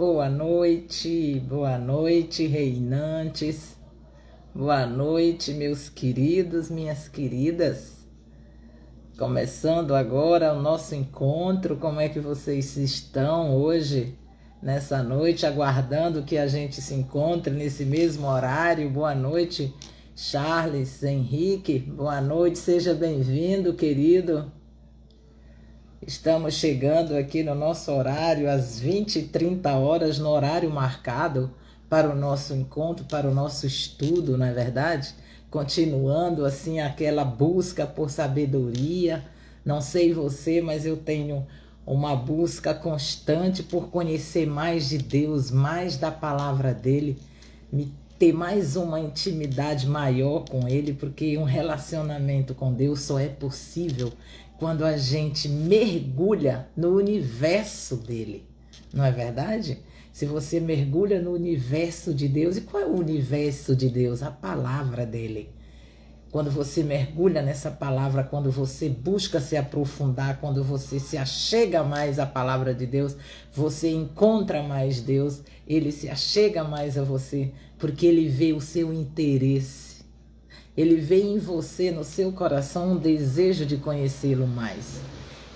boa noite, reinantes, boa noite, meus queridos, minhas queridas. Começando agora o nosso encontro, como é que vocês estão hoje, nessa noite, aguardando que a gente se encontre nesse mesmo horário? Boa noite, Charles, Henrique, boa noite, seja bem-vindo, querido. Estamos chegando aqui no nosso horário, às 20h30, no horário marcado para o nosso encontro, para o nosso estudo, não é verdade? Continuando assim aquela busca por sabedoria. Não sei você, mas eu tenho uma busca constante por conhecer mais de Deus, mais da palavra dele, ter mais uma intimidade maior com ele, porque um relacionamento com Deus só é possível quando a gente mergulha no universo dele, não é verdade? Se você mergulha no universo de Deus, e qual é o universo de Deus? A palavra dele. Quando você mergulha nessa palavra, quando você busca se aprofundar, quando você se achega mais à palavra de Deus, você encontra mais Deus, ele se achega mais a você, porque ele vê o seu interesse. Ele vê em você, no seu coração, um desejo de conhecê-lo mais.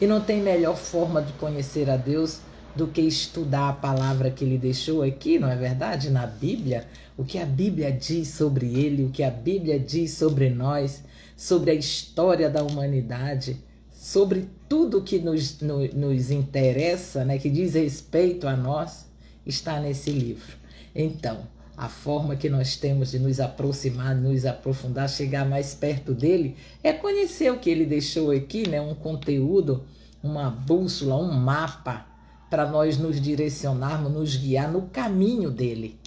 E não tem melhor forma de conhecer a Deus do que estudar a palavra que ele deixou aqui, não é verdade? Na Bíblia, o que a Bíblia diz sobre ele, o que a Bíblia diz sobre nós, sobre a história da humanidade, sobre tudo que nos interessa, né, que diz respeito a nós, está nesse livro. Então, a forma que nós temos de nos aproximar, nos aprofundar, chegar mais perto dele, é conhecer o que ele deixou aqui, né? Um conteúdo, uma bússola, um mapa, para nós nos direcionarmos, nos guiar no caminho dele,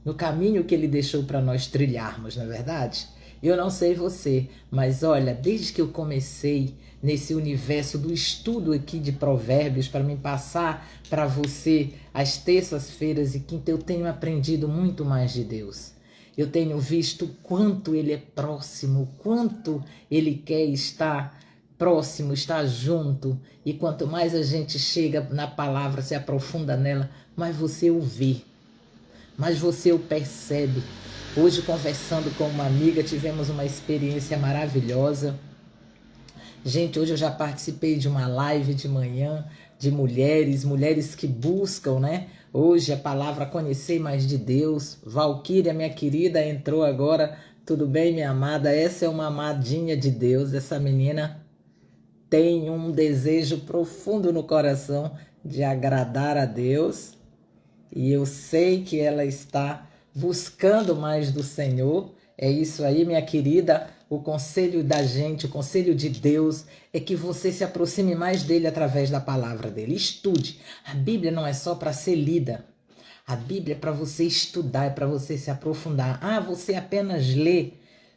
no caminho que ele deixou para nós trilharmos, não é verdade? Eu não sei você, mas olha, desde que eu comecei nesse universo do estudo aqui de provérbios, para me passar para você às terças-feiras e quinta, eu tenho aprendido muito mais de Deus. Eu tenho visto quanto ele é próximo, quanto ele quer estar próximo, estar junto. E quanto mais a gente chega na palavra, se aprofunda nela, mais você o vê, mais você o percebe. Hoje, conversando com uma amiga, tivemos uma experiência maravilhosa. Gente, hoje eu já participei de uma live de manhã de mulheres que buscam, né? Hoje a palavra conhecer mais de Deus. Valquíria, minha querida, entrou agora. Tudo bem, minha amada? Essa é uma amadinha de Deus. Essa menina tem um desejo profundo no coração de agradar a Deus. E eu sei que ela está buscando mais do Senhor. É isso aí, minha querida. O conselho da gente, o conselho de Deus é que você se aproxime mais dele através da palavra dele. Estude. A Bíblia não é só para ser lida. A Bíblia é para você estudar, é para você se aprofundar. Ah, você apenas lê,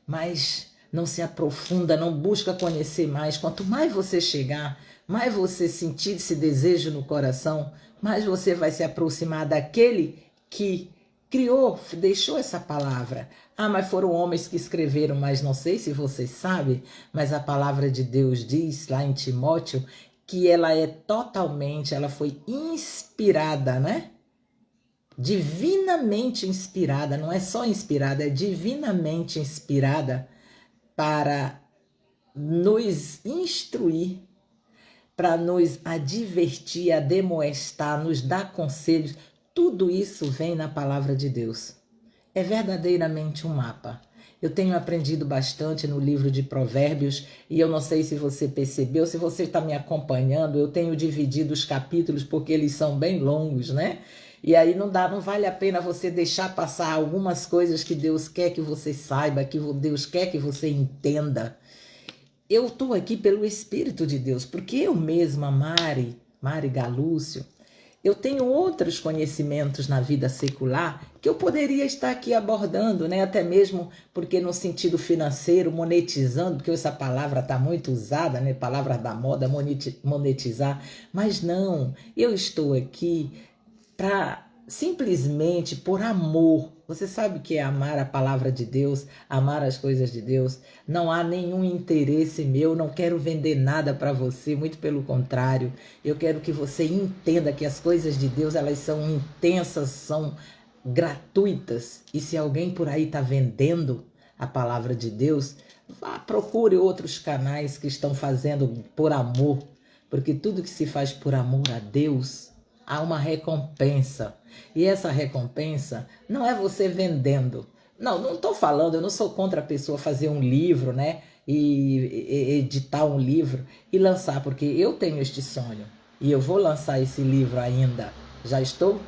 mas não se aprofunda, não busca conhecer mais. Quanto mais você chegar, mais você sentir esse desejo no coração, mais você vai se aproximar daquele que criou, deixou essa palavra. Ah, mas foram homens que escreveram, mas não sei se vocês sabem, mas a palavra de Deus diz lá em Timóteo que ela foi inspirada, né? Divinamente inspirada, não é só inspirada, é divinamente inspirada para nos instruir, para nos advertir, admoestar, nos dar conselhos. Tudo isso vem na palavra de Deus. É verdadeiramente um mapa. Eu tenho aprendido bastante no livro de Provérbios e eu não sei se você percebeu, se você está me acompanhando, eu tenho dividido os capítulos porque eles são bem longos, né? E aí não vale a pena você deixar passar algumas coisas que Deus quer que você saiba, que Deus quer que você entenda. Eu estou aqui pelo Espírito de Deus, porque eu mesma, Mari Galúcio, eu tenho outros conhecimentos na vida secular que eu poderia estar aqui abordando, né? Até mesmo porque no sentido financeiro, monetizando, porque essa palavra está muito usada, né? Palavra da moda, monetizar. Mas não, eu estou aqui para simplesmente por amor. Você sabe o que é amar a palavra de Deus, amar as coisas de Deus? Não há nenhum interesse meu, não quero vender nada para você, muito pelo contrário. Eu quero que você entenda que as coisas de Deus, elas são intensas, são gratuitas. E se alguém por aí está vendendo a palavra de Deus, vá, procure outros canais que estão fazendo por amor, porque tudo que se faz por amor a Deus, há uma recompensa. E essa recompensa não é você vendendo. Não estou falando, eu não sou contra a pessoa fazer um livro, né? E editar um livro e lançar, porque eu tenho este sonho. E eu vou lançar esse livro ainda. Já estou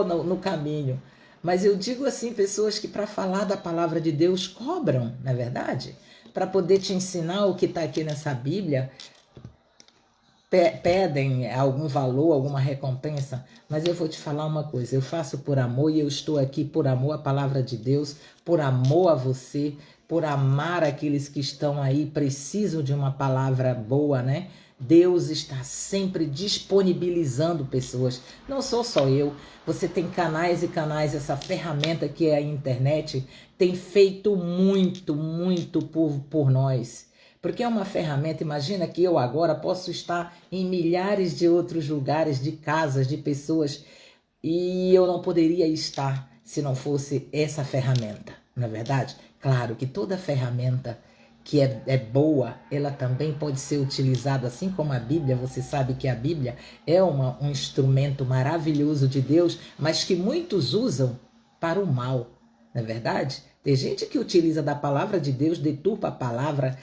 no caminho. Mas eu digo assim, pessoas que para falar da palavra de Deus cobram, não é verdade? Para poder te ensinar o que está aqui nessa Bíblia, pedem algum valor, alguma recompensa, mas eu vou te falar uma coisa, eu faço por amor e eu estou aqui por amor à palavra de Deus, por amor a você, por amar aqueles que estão aí, precisam de uma palavra boa, né? Deus está sempre disponibilizando pessoas, não sou só eu, você tem canais e canais, essa ferramenta que é a internet tem feito muito por nós. Porque é uma ferramenta, imagina que eu agora posso estar em milhares de outros lugares, de casas, de pessoas, e eu não poderia estar se não fosse essa ferramenta, não é verdade? Claro que toda ferramenta que é boa, ela também pode ser utilizada, assim como a Bíblia, você sabe que a Bíblia é um instrumento maravilhoso de Deus, mas que muitos usam para o mal, não é verdade? Tem gente que utiliza da palavra de Deus, deturpa a palavra,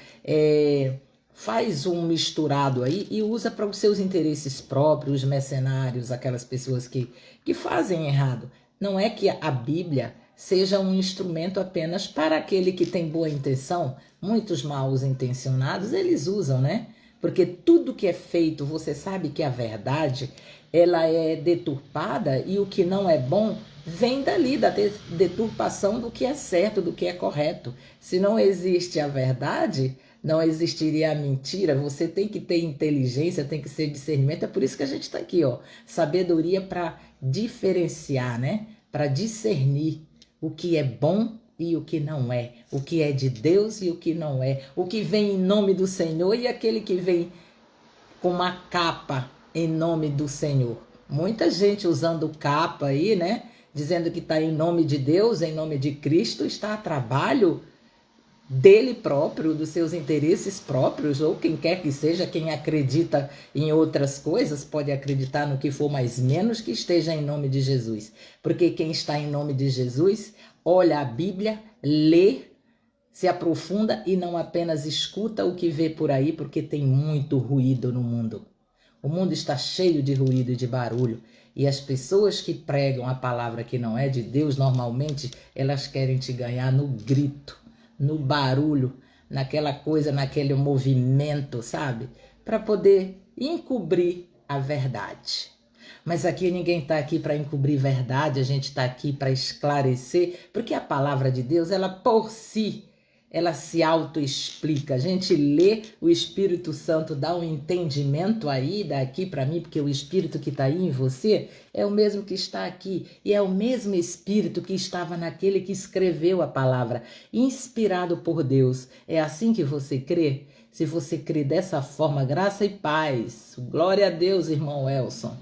faz um misturado aí e usa para os seus interesses próprios, mercenários, aquelas pessoas que fazem errado. Não é que a Bíblia seja um instrumento apenas para aquele que tem boa intenção. Muitos maus intencionados, eles usam, né? Porque tudo que é feito, você sabe que a verdade, ela é deturpada e o que não é bom vem dali, da deturpação do que é certo, do que é correto. Se não existe a verdade, não existiria a mentira. Você tem que ter inteligência, tem que ser discernimento. É por isso que a gente está aqui, ó. Sabedoria para diferenciar, né? Para discernir o que é bom e o que não é. O que é de Deus e o que não é. O que vem em nome do Senhor e aquele que vem com uma capa em nome do Senhor. Muita gente usando capa aí, né? Dizendo que está em nome de Deus, em nome de Cristo, está a trabalho dele próprio, dos seus interesses próprios, ou quem quer que seja, quem acredita em outras coisas, pode acreditar no que for, mas menos que esteja em nome de Jesus. Porque quem está em nome de Jesus, olha a Bíblia, lê, se aprofunda e não apenas escuta o que vê por aí, porque tem muito ruído no mundo. O mundo está cheio de ruído e de barulho. E as pessoas que pregam a palavra que não é de Deus, normalmente, elas querem te ganhar no grito, no barulho, naquela coisa, naquele movimento, sabe? Para poder encobrir a verdade. Mas aqui ninguém está aqui para encobrir verdade, a gente está aqui para esclarecer, porque a palavra de Deus, ela por si, ela se autoexplica. A gente lê, o Espírito Santo dá um entendimento aí, daqui para mim, porque o Espírito que está aí em você é o mesmo que está aqui. E é o mesmo Espírito que estava naquele que escreveu a palavra, inspirado por Deus. É assim que você crê? Se você crê dessa forma, graça e paz. Glória a Deus, irmão Elson.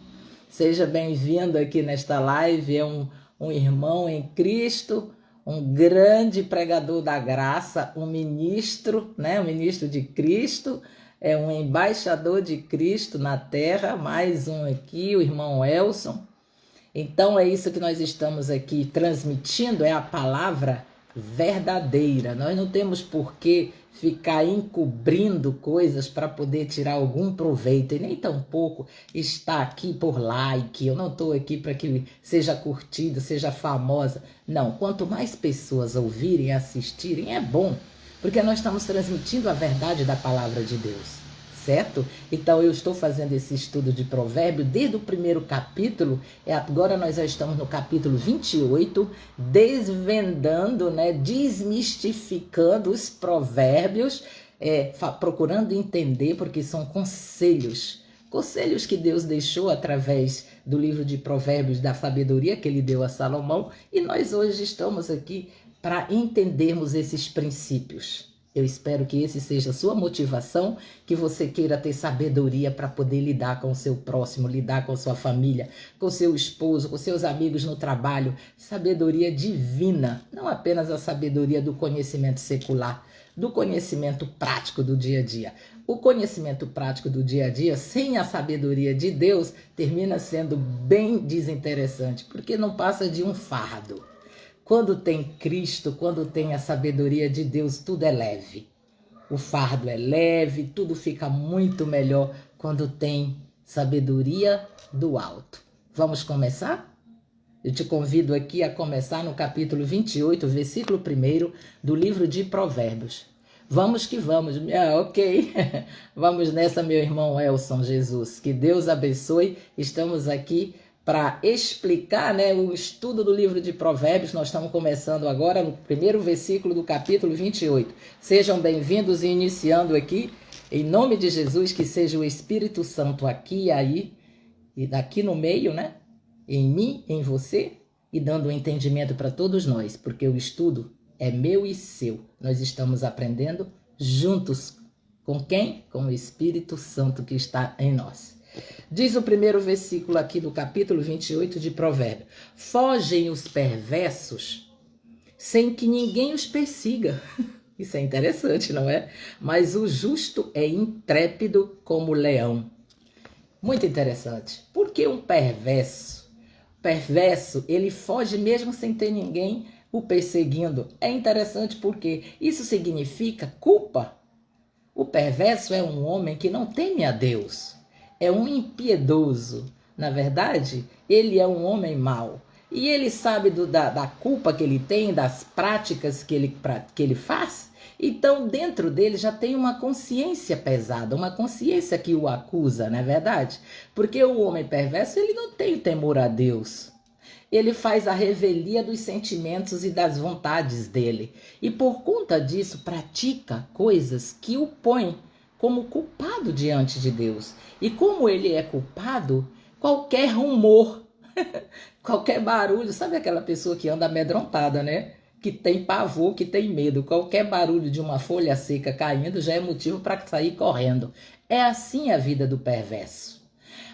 Seja bem-vindo aqui nesta live. É um irmão em Cristo, um grande pregador da graça, um ministro, né? Um ministro de Cristo, é um embaixador de Cristo na terra, mais um aqui, o irmão Elson. Então é isso que nós estamos aqui transmitindo, é a palavra verdadeira. Nós não temos por que ficar encobrindo coisas para poder tirar algum proveito, e nem tampouco estar aqui por like. Eu não estou aqui para que seja curtida, seja famosa. Não, quanto mais pessoas ouvirem, assistirem, é bom, porque nós estamos transmitindo a verdade da palavra de Deus, certo? Então eu estou fazendo esse estudo de provérbio desde o primeiro capítulo, agora nós já estamos no capítulo 28, desvendando, né, desmistificando os provérbios, procurando entender, porque são conselhos conselhos que Deus deixou através do livro de Provérbios, da sabedoria que ele deu a Salomão, e nós hoje estamos aqui para entendermos esses princípios. Eu espero que esse seja a sua motivação, que você queira ter sabedoria para poder lidar com o seu próximo, lidar com a sua família, com seu esposo, com seus amigos no trabalho. Sabedoria divina, não apenas a sabedoria do conhecimento secular, do conhecimento prático do dia a dia. O conhecimento prático do dia a dia, sem a sabedoria de Deus, termina sendo bem desinteressante, porque não passa de um fardo. Quando tem Cristo, quando tem a sabedoria de Deus, tudo é leve. O fardo é leve, tudo fica muito melhor quando tem sabedoria do alto. Vamos começar? Eu te convido aqui a começar no capítulo 28, versículo 1 do livro de Provérbios. Vamos que vamos. Ok. Vamos nessa, meu irmão Elson Jesus. Que Deus abençoe. Estamos aqui para explicar, o estudo do livro de Provérbios. Nós estamos começando agora no primeiro versículo do capítulo 28. Sejam bem-vindos e iniciando aqui, em nome de Jesus, que seja o Espírito Santo aqui e aí, e daqui no meio, em mim, em você, e dando um entendimento para todos nós, porque o estudo é meu e seu. Nós estamos aprendendo juntos. Com quem? Com o Espírito Santo que está em nós. Diz o primeiro versículo aqui do capítulo 28 de Provérbios: fogem os perversos sem que ninguém os persiga. Isso é interessante, não é? Mas o justo é intrépido como leão. Muito interessante. Por que um perverso? Perverso, ele foge mesmo sem ter ninguém o perseguindo. É interessante porque isso significa culpa. O perverso é um homem que não teme a Deus. É um impiedoso. Na verdade, ele é um homem mau. E ele sabe da culpa que ele tem, das práticas que ele faz. Então, dentro dele já tem uma consciência pesada, uma consciência que o acusa, não é verdade? Porque o homem perverso, ele não tem temor a Deus. Ele faz a revelia dos sentimentos e das vontades dele. E por conta disso, pratica coisas que o põem como culpado diante de Deus. E como ele é culpado, qualquer rumor, qualquer barulho, sabe aquela pessoa que anda amedrontada, que tem pavor, que tem medo, qualquer barulho de uma folha seca caindo já é motivo para sair correndo. É assim a vida do perverso.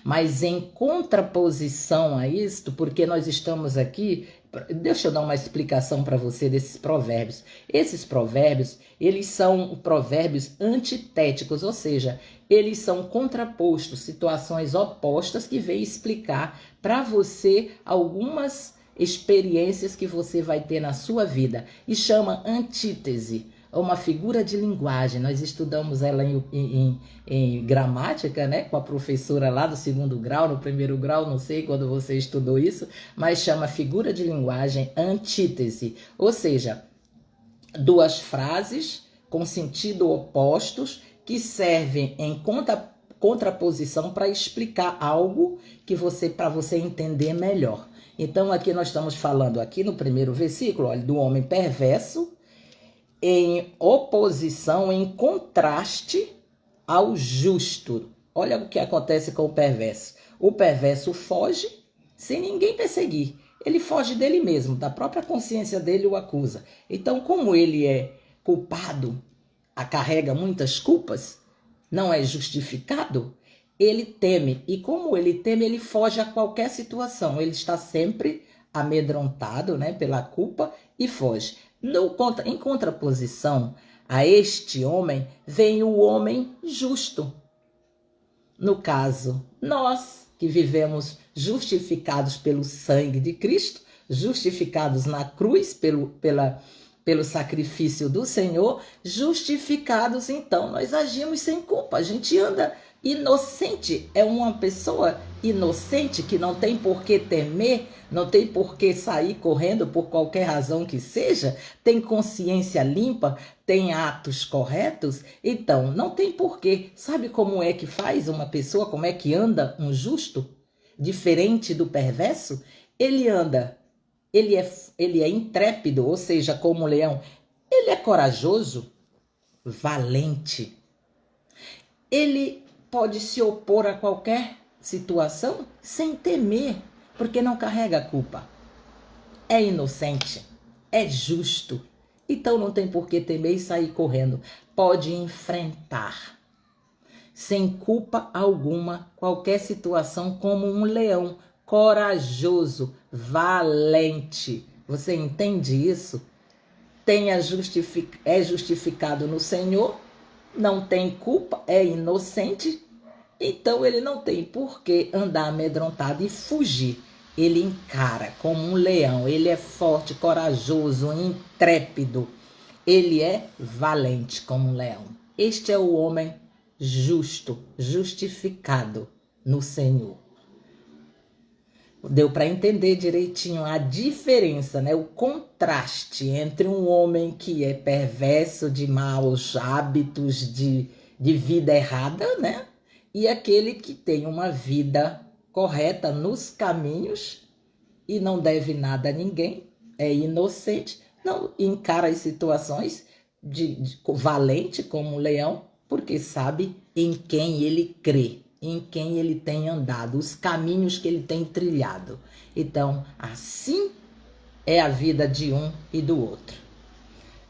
Mas em contraposição a isto, porque nós estamos aqui, deixa eu dar uma explicação para você desses provérbios. Esses provérbios, eles são provérbios antitéticos, ou seja, eles são contrapostos, situações opostas que vêm explicar para você algumas experiências que você vai ter na sua vida. E chama antítese. Uma figura de linguagem. Nós estudamos ela em gramática, com a professora lá do 2º grau, no 1º grau, não sei quando você estudou isso, mas chama figura de linguagem antítese, ou seja, duas frases com sentido opostos que servem em contraposição para explicar algo para você entender melhor. Então aqui nós estamos falando aqui no primeiro versículo, olha, do homem perverso, em oposição, em contraste ao justo. Olha o que acontece com o perverso. O perverso foge sem ninguém perseguir. Ele foge dele mesmo, da própria consciência dele o acusa. Então, como ele é culpado, carrega muitas culpas, não é justificado, ele teme. E como ele teme, ele foge a qualquer situação. Ele está sempre amedrontado, pela culpa e foge. Em contraposição a este homem, vem o homem justo. No caso, nós que vivemos justificados pelo sangue de Cristo, justificados na cruz pelo sacrifício do Senhor, justificados, então, nós agimos sem culpa, a gente anda inocente, é uma pessoa inocente que não tem por que temer, não tem por que sair correndo por qualquer razão que seja, tem consciência limpa, tem atos corretos, então não tem por que. Sabe como é que faz uma pessoa, como é que anda um justo? Diferente do perverso, ele é intrépido, ou seja, como um leão, ele é corajoso, valente, ele pode se opor a qualquer situação sem temer, porque não carrega a culpa. É inocente, é justo, então não tem por que temer e sair correndo. Pode enfrentar, sem culpa alguma, qualquer situação como um leão, corajoso, valente. Você entende isso? É justificado no Senhor, não tem culpa, é inocente, então ele não tem por que andar amedrontado e fugir. Ele encara como um leão, ele é forte, corajoso, intrépido, ele é valente como um leão. Este é o homem justo, justificado no Senhor. Deu para entender direitinho a diferença, né? O contraste entre um homem que é perverso, de maus hábitos, de vida errada, né? E aquele que tem uma vida correta nos caminhos e não deve nada a ninguém, é inocente, não encara as situações valente como um leão, porque sabe em quem ele crê, em quem ele tem andado, os caminhos que ele tem trilhado. Então, assim é a vida de um e do outro.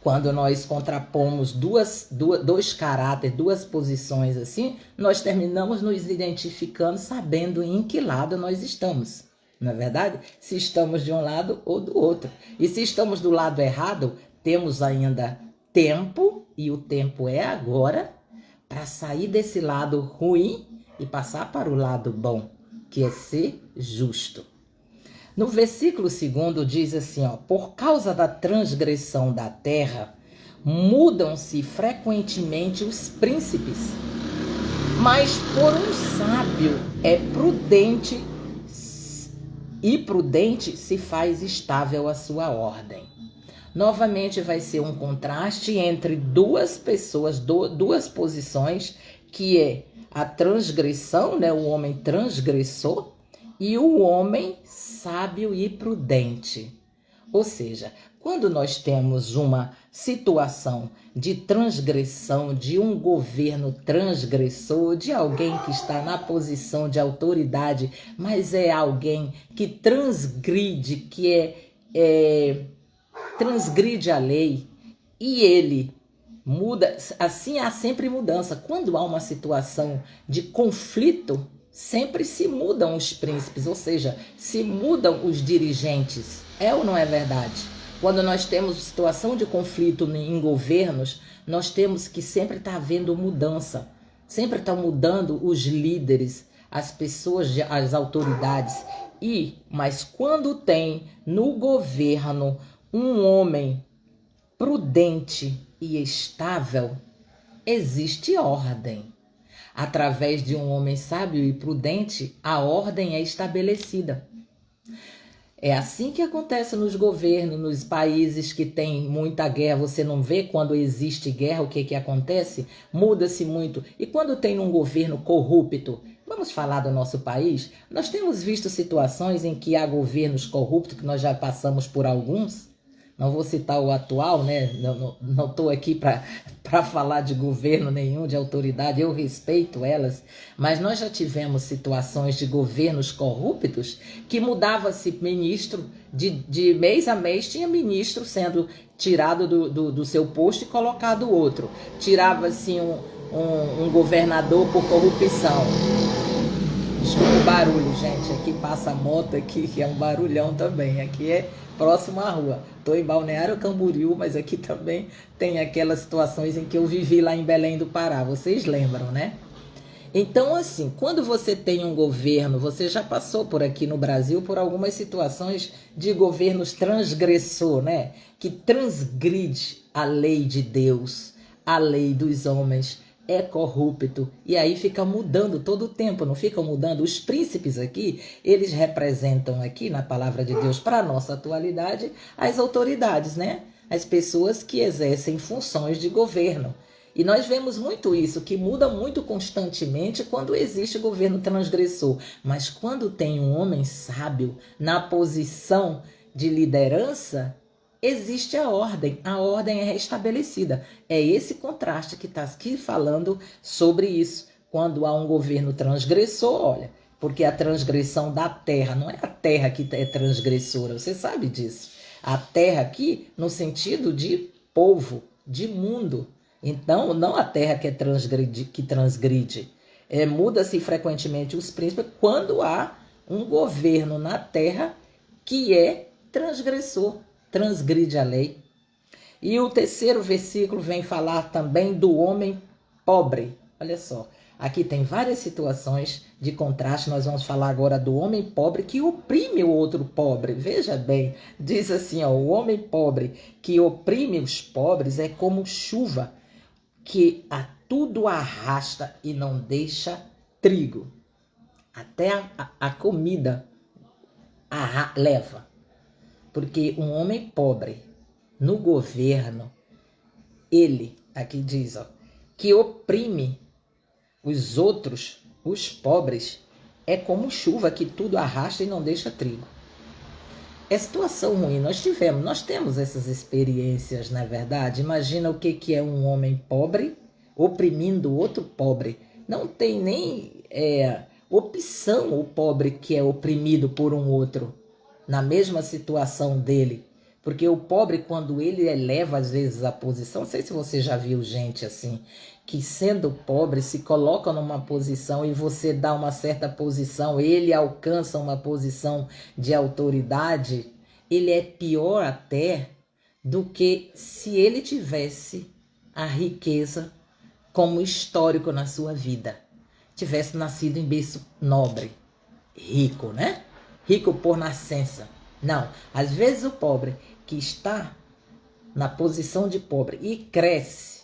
Quando nós contrapomos dois caráteres, duas posições assim, nós terminamos nos identificando, sabendo em que lado nós estamos. Não é verdade? Se estamos de um lado ou do outro. E se estamos do lado errado, temos ainda tempo, e o tempo é agora, para sair desse lado ruim e passar para o lado bom, que é ser justo. No versículo 2 diz assim, ó, por causa da transgressão da terra, mudam-se frequentemente os príncipes, mas por um sábio é prudente e prudente se faz estável a sua ordem. Novamente vai ser um contraste entre duas pessoas, duas posições, que é a transgressão, né, o homem transgressor, e o homem sábio e prudente. Ou seja, quando nós temos uma situação de transgressão, de um governo transgressor, de alguém que está na posição de autoridade, mas é alguém que transgride, transgride a lei, e ele muda, assim há sempre mudança. Quando há uma situação de conflito, sempre se mudam os príncipes, ou seja, se mudam os dirigentes. É ou não é verdade? Quando nós temos situação de conflito em governos, nós temos que sempre estar havendo mudança. Sempre estão mudando os líderes, as pessoas, as autoridades. Mas quando tem no governo um homem prudente e estável, existe ordem. Através de um homem sábio e prudente, a ordem é estabelecida. É assim que acontece nos governos, nos países que tem muita guerra. Você não vê quando existe guerra o que acontece? Muda-se muito. E quando tem um governo corrupto? Vamos falar do nosso país? Nós temos visto situações em que há governos corruptos, que nós já passamos por alguns. Não vou citar o atual, né? Não estou aqui para falar de governo nenhum, de autoridade, eu respeito elas, mas nós já tivemos situações de governos corruptos que mudava-se ministro, de mês a mês tinha ministro sendo tirado do seu posto e colocado outro. Tirava-se um governador por corrupção. Desculpa o barulho, gente, aqui passa a moto aqui, que é um barulhão também, aqui é próximo à rua. Estou em Balneário Camboriú, mas aqui também tem aquelas situações em que eu vivi lá em Belém do Pará, vocês lembram, né? Então, assim, quando você tem um governo, você já passou por aqui no Brasil por algumas situações de governos transgressor, né? Que transgride a lei de Deus, a lei dos homens, é corrupto, e aí fica mudando todo o tempo, não fica mudando. Os príncipes aqui, eles representam aqui na palavra de Deus, para a nossa atualidade, as autoridades, né? As pessoas que exercem funções de governo. E nós vemos muito isso, que muda muito constantemente quando existe governo transgressor. Mas quando tem um homem sábio na posição de liderança, existe a ordem é restabelecida. É esse contraste que está aqui falando sobre isso. quando há um governo transgressor, olha, porque a transgressão da terra, não é a terra que é transgressora, você sabe disso. A terra aqui no sentido de povo, de mundo. Então, não a terra que transgride. Muda-se frequentemente os príncipes quando há um governo na terra que é transgressor, transgride a lei. E o terceiro versículo vem falar também do homem pobre. Olha só, aqui tem várias situações de contraste. Nós vamos falar agora do homem pobre que oprime o outro pobre. Veja bem, diz assim, ó, o homem pobre que oprime os pobres é como chuva que a tudo arrasta e não deixa trigo. Até a comida leva. Porque um homem pobre no governo, ele, aqui diz, ó, que oprime os outros, os pobres, é como chuva que tudo arrasta e não deixa trigo. É situação ruim, nós temos essas experiências, na verdade. Imagina o que é um homem pobre oprimindo outro pobre. Não tem nem opção o pobre que é oprimido por um outro na mesma situação dele. Porque o pobre, quando ele eleva às vezes a posição, não sei se você já viu gente assim, que sendo pobre se coloca numa posição e você dá uma certa posição, ele alcança uma posição de autoridade, ele é pior até do que se ele tivesse a riqueza como histórico na sua vida. Tivesse nascido em berço nobre, rico, né? Rico por nascença. Não, às vezes o pobre que está na posição de pobre e cresce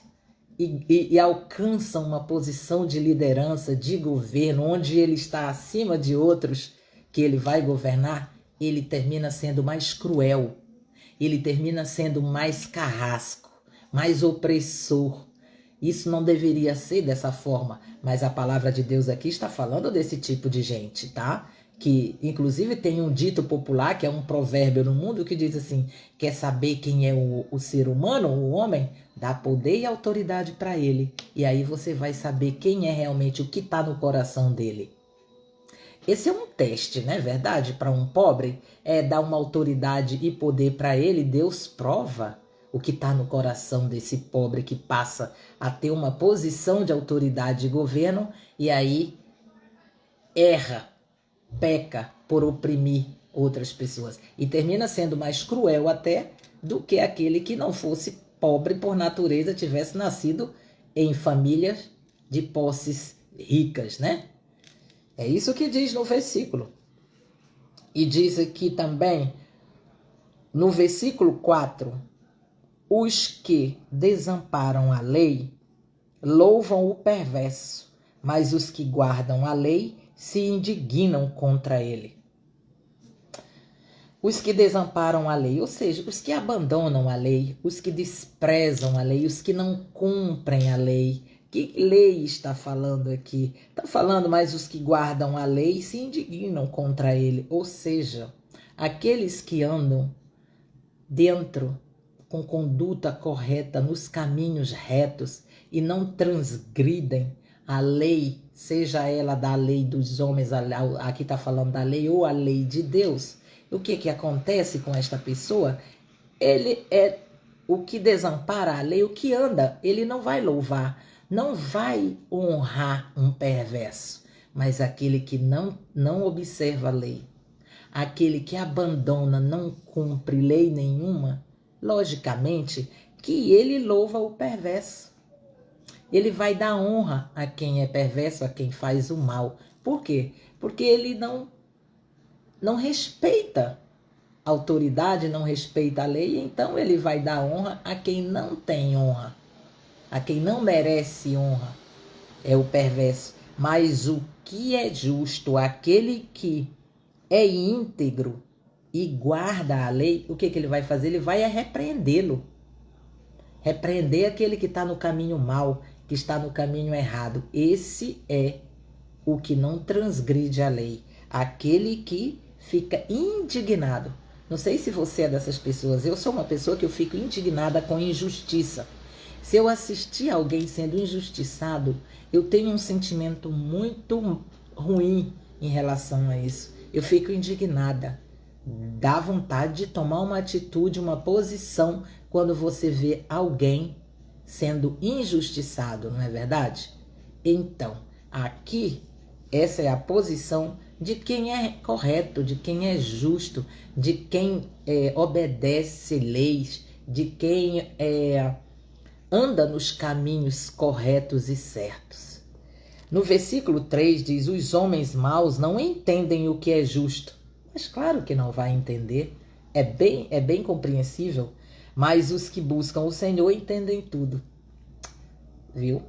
e alcança uma posição de liderança, de governo, onde ele está acima de outros que ele vai governar, ele termina sendo mais cruel, ele termina sendo mais carrasco, mais opressor. Isso não deveria ser dessa forma, mas a palavra de Deus aqui está falando desse tipo de gente, tá? Que inclusive tem um dito popular, que é um provérbio no mundo, que diz assim: quer saber quem é o ser humano, o homem? Dá poder e autoridade para ele. E aí você vai saber quem é realmente, o que está no coração dele. Esse é um teste, não é verdade? Para um pobre, dar uma autoridade e poder para ele. Deus prova o que está no coração desse pobre que passa a ter uma posição de autoridade e governo e aí erra, peca por oprimir outras pessoas e termina sendo mais cruel até do que aquele que não fosse pobre por natureza, tivesse nascido em famílias de posses ricas, né? É isso que diz no versículo. E diz aqui também, no versículo 4, os que desamparam a lei louvam o perverso, mas os que guardam a lei se indignam contra ele. Os que desamparam a lei, ou seja, os que abandonam a lei, os que desprezam a lei, os que não cumprem a lei. Que lei está falando aqui? Está falando, mas os que guardam a lei se indignam contra ele. Ou seja, aqueles que andam dentro, com conduta correta, nos caminhos retos e não transgridem a lei, seja ela da lei dos homens, aqui está falando da lei, ou a lei de Deus. O que acontece com esta pessoa? Ele é o que desampara a lei, o que anda, ele não vai louvar, não vai honrar um perverso, mas aquele que não observa a lei, aquele que abandona, não cumpre lei nenhuma, logicamente que ele louva o perverso. Ele vai dar honra a quem é perverso, a quem faz o mal. Por quê? Porque ele não respeita a autoridade, não respeita a lei, então ele vai dar honra a quem não tem honra, a quem não merece honra, é o perverso. Mas o que é justo, aquele que é íntegro e guarda a lei, o que ele vai fazer? Ele vai repreendê-lo. Repreender aquele que está no caminho mau, que está no caminho errado. Esse é o que não transgride a lei. Aquele que fica indignado. Não sei se você é dessas pessoas. Eu sou uma pessoa que eu fico indignada com injustiça. Se eu assistir alguém sendo injustiçado, eu tenho um sentimento muito ruim em relação a isso. Eu fico indignada. Dá vontade de tomar uma atitude, uma posição quando você vê alguém sendo injustiçado, não é verdade? Então, aqui, essa é a posição de quem é correto, de quem é justo, de quem obedece leis, de quem anda nos caminhos corretos e certos. No versículo 3 diz: os homens maus não entendem o que é justo. Mas claro que não vai entender, é bem compreensível, mas os que buscam o Senhor entendem tudo. Viu?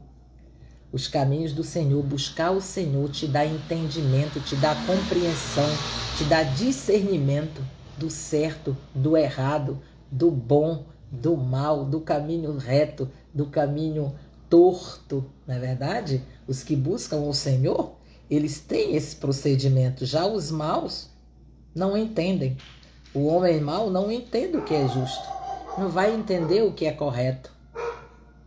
Os caminhos do Senhor, buscar o Senhor te dá entendimento, te dá compreensão, te dá discernimento do certo, do errado, do bom, do mal, do caminho reto, do caminho torto, não é verdade? Os que buscam o Senhor, eles têm esse procedimento. Já os maus não entendem. O homem mau não entende o que é justo, não vai entender o que é correto,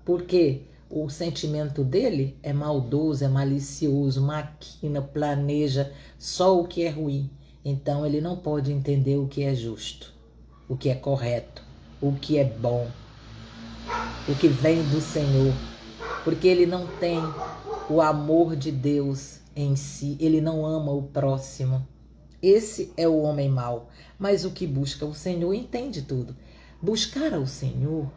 porque o sentimento dele é maldoso, é malicioso, maquina, planeja só o que é ruim. Então ele não pode entender o que é justo, o que é correto, o que é bom, o que vem do Senhor, porque ele não tem o amor de Deus em si, ele não ama o próximo. Esse é o homem mau, mas o que busca o Senhor entende tudo. Buscar ao Senhor,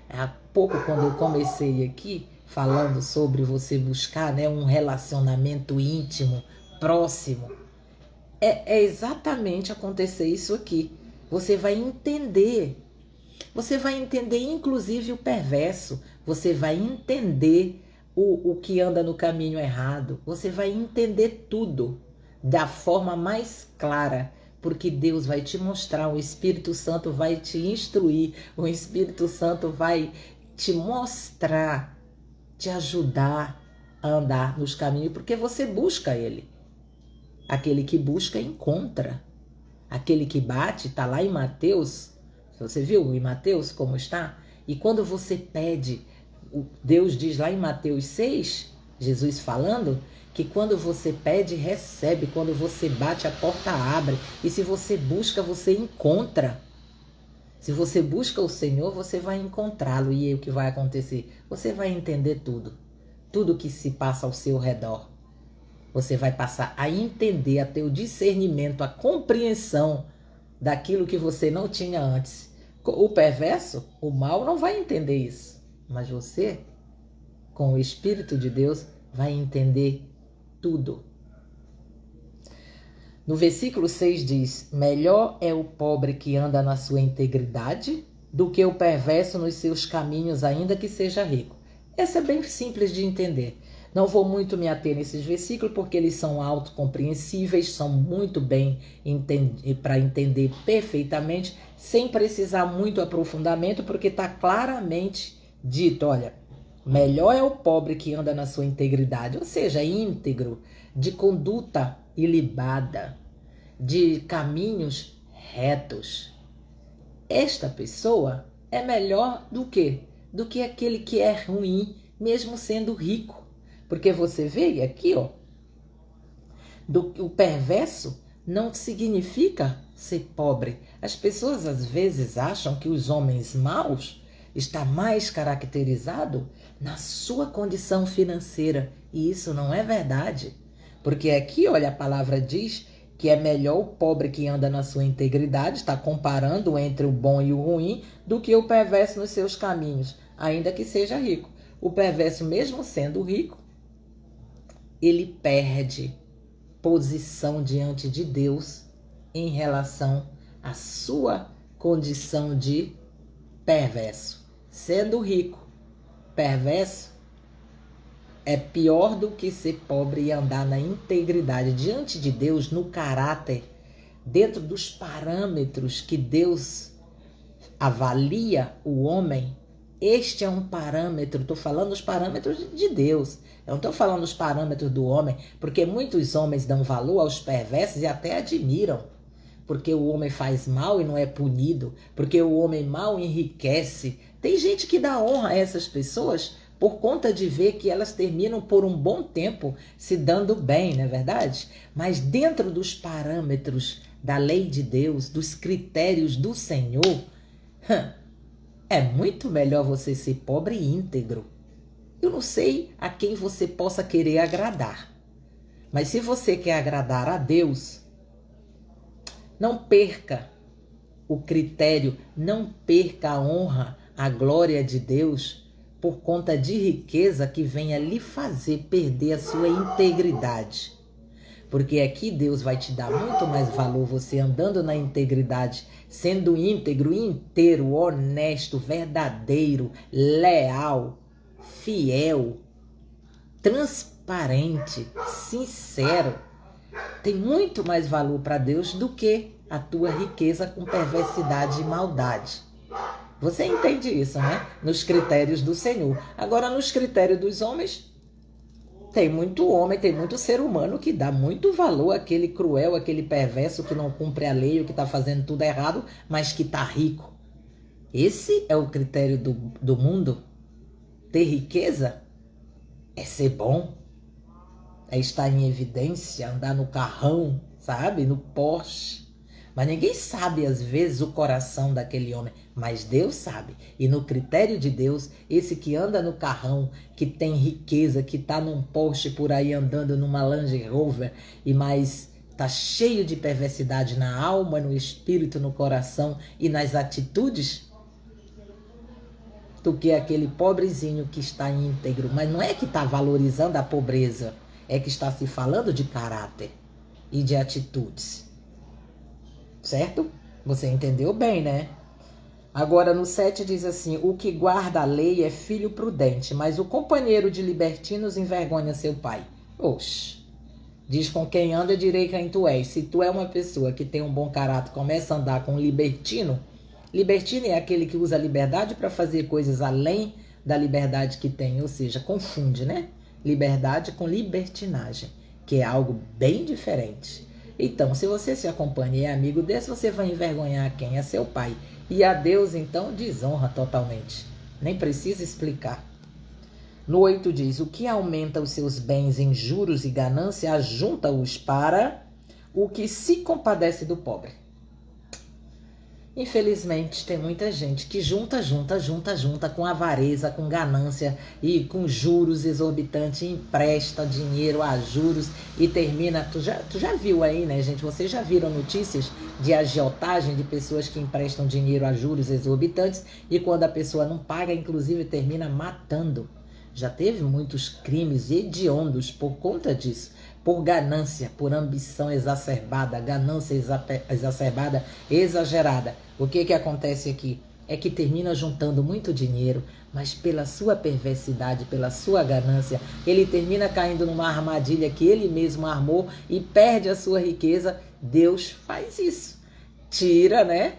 há pouco quando eu comecei aqui falando sobre você buscar, né, um relacionamento íntimo, próximo, é exatamente acontecer isso aqui. Você vai entender inclusive o perverso, você vai entender o que anda no caminho errado, você vai entender tudo da forma mais clara, porque Deus vai te mostrar, o Espírito Santo vai te instruir, o Espírito Santo vai te mostrar, te ajudar a andar nos caminhos, porque você busca Ele. Aquele que busca, encontra. Aquele que bate, está lá em Mateus. Você viu em Mateus como está? E quando você pede, Deus diz lá em Mateus 6, Jesus falando, que quando você pede, recebe. Quando você bate, a porta abre. E se você busca, você encontra. Se você busca o Senhor, você vai encontrá-lo. E aí o que vai acontecer? Você vai entender tudo. Tudo que se passa ao seu redor. Você vai passar a entender, a ter o discernimento, a compreensão daquilo que você não tinha antes. O perverso, o mal, não vai entender isso. Mas você, com o Espírito de Deus, vai entender tudo. No versículo 6 diz: melhor é o pobre que anda na sua integridade do que o perverso nos seus caminhos, ainda que seja rico. Essa é bem simples de entender. Não vou muito me ater nesses versículos porque eles são autocompreensíveis, são muito bem para entender perfeitamente, sem precisar muito aprofundamento, porque está claramente dito, olha, melhor é o pobre que anda na sua integridade, ou seja, íntegro, de conduta ilibada, de caminhos retos. Esta pessoa é melhor do que aquele que é ruim, mesmo sendo rico. Porque você vê aqui, ó, o perverso não significa ser pobre. As pessoas às vezes acham que os homens maus está mais caracterizado na sua condição financeira. E isso não é verdade. Porque aqui, olha, a palavra diz que é melhor o pobre que anda na sua integridade, está comparando entre o bom e o ruim, do que o perverso nos seus caminhos, ainda que seja rico. O perverso, mesmo sendo rico, ele perde posição diante de Deus em relação à sua condição de perverso. Sendo rico, perverso, é pior do que ser pobre e andar na integridade diante de Deus, no caráter, dentro dos parâmetros que Deus avalia o homem. Este é um parâmetro, estou falando os parâmetros de Deus, eu não estou falando os parâmetros do homem, porque muitos homens dão valor aos perversos e até admiram. porque o homem faz mal e não é punido, porque o homem mal enriquece. Tem gente que dá honra a essas pessoas por conta de ver que elas terminam por um bom tempo se dando bem, não é verdade? Mas dentro dos parâmetros da lei de Deus, dos critérios do Senhor, é muito melhor você ser pobre e íntegro. Eu não sei a quem você possa querer agradar, mas se você quer agradar a Deus, não perca o critério, não perca a honra, a glória de Deus por conta de riqueza que venha lhe fazer perder a sua integridade. Porque aqui Deus vai te dar muito mais valor você andando na integridade, sendo íntegro, inteiro, honesto, verdadeiro, leal, fiel, transparente, sincero. Tem muito mais valor para Deus do que a tua riqueza com perversidade e maldade. Você entende isso, né? Nos critérios do Senhor. Agora, nos critérios dos homens, tem muito homem, tem muito ser humano que dá muito valor àquele cruel, àquele perverso que não cumpre a lei, ou que está fazendo tudo errado, mas que está rico. Esse é o critério do mundo. Ter riqueza é ser bom, é estar em evidência, andar no carrão, sabe? No Porsche. Mas ninguém sabe, às vezes, o coração daquele homem. Mas Deus sabe. E no critério de Deus, esse que anda no carrão, que tem riqueza, que está num Porsche por aí andando numa Land Rover, e mais está cheio de perversidade na alma, no espírito, no coração e nas atitudes, do que aquele pobrezinho que está íntegro. Mas não é que está valorizando a pobreza, é que está se falando de caráter e de atitudes. Certo? Você entendeu bem, né? Agora no 7 diz assim: o que guarda a lei é filho prudente, mas o companheiro de libertinos envergonha seu pai. Oxe, diz: com quem anda direi quem tu és. Se tu é uma pessoa que tem um bom caráter, começa a andar com um libertino. Libertino é aquele que usa a liberdade para fazer coisas além da liberdade que tem, ou seja, confunde, né? Liberdade com libertinagem, que é algo bem diferente. Então, se você se acompanha e é amigo desse, você vai envergonhar quem? É seu pai. E a Deus, então, desonra totalmente. Nem precisa explicar. No 8 diz: o que aumenta os seus bens em juros e ganância, ajunta-os para o que se compadece do pobre. Infelizmente, tem muita gente que junta com avareza, com ganância e com juros exorbitantes, empresta dinheiro a juros e termina... Tu já viu aí, né, gente? Vocês já viram notícias de agiotagem de pessoas que emprestam dinheiro a juros exorbitantes e quando a pessoa não paga, inclusive, termina matando. Já teve muitos crimes hediondos por conta disso, por ganância, por ambição exacerbada, ganância exacerbada, exagerada. O que acontece aqui? É que termina juntando muito dinheiro, mas pela sua perversidade, pela sua ganância, ele termina caindo numa armadilha que ele mesmo armou e perde a sua riqueza. Deus faz isso. Tira, né,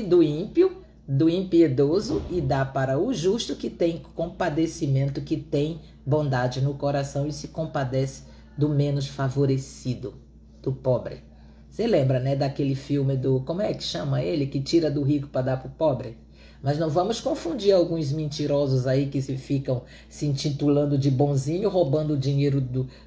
do ímpio, do impiedoso e dá para o justo que tem compadecimento, que tem bondade no coração e se compadece do menos favorecido, do pobre. Você lembra, né, daquele filme como é que chama ele, que tira do rico para dar para o pobre? Mas não vamos confundir alguns mentirosos aí que ficam se intitulando de bonzinho, roubando o dinheiro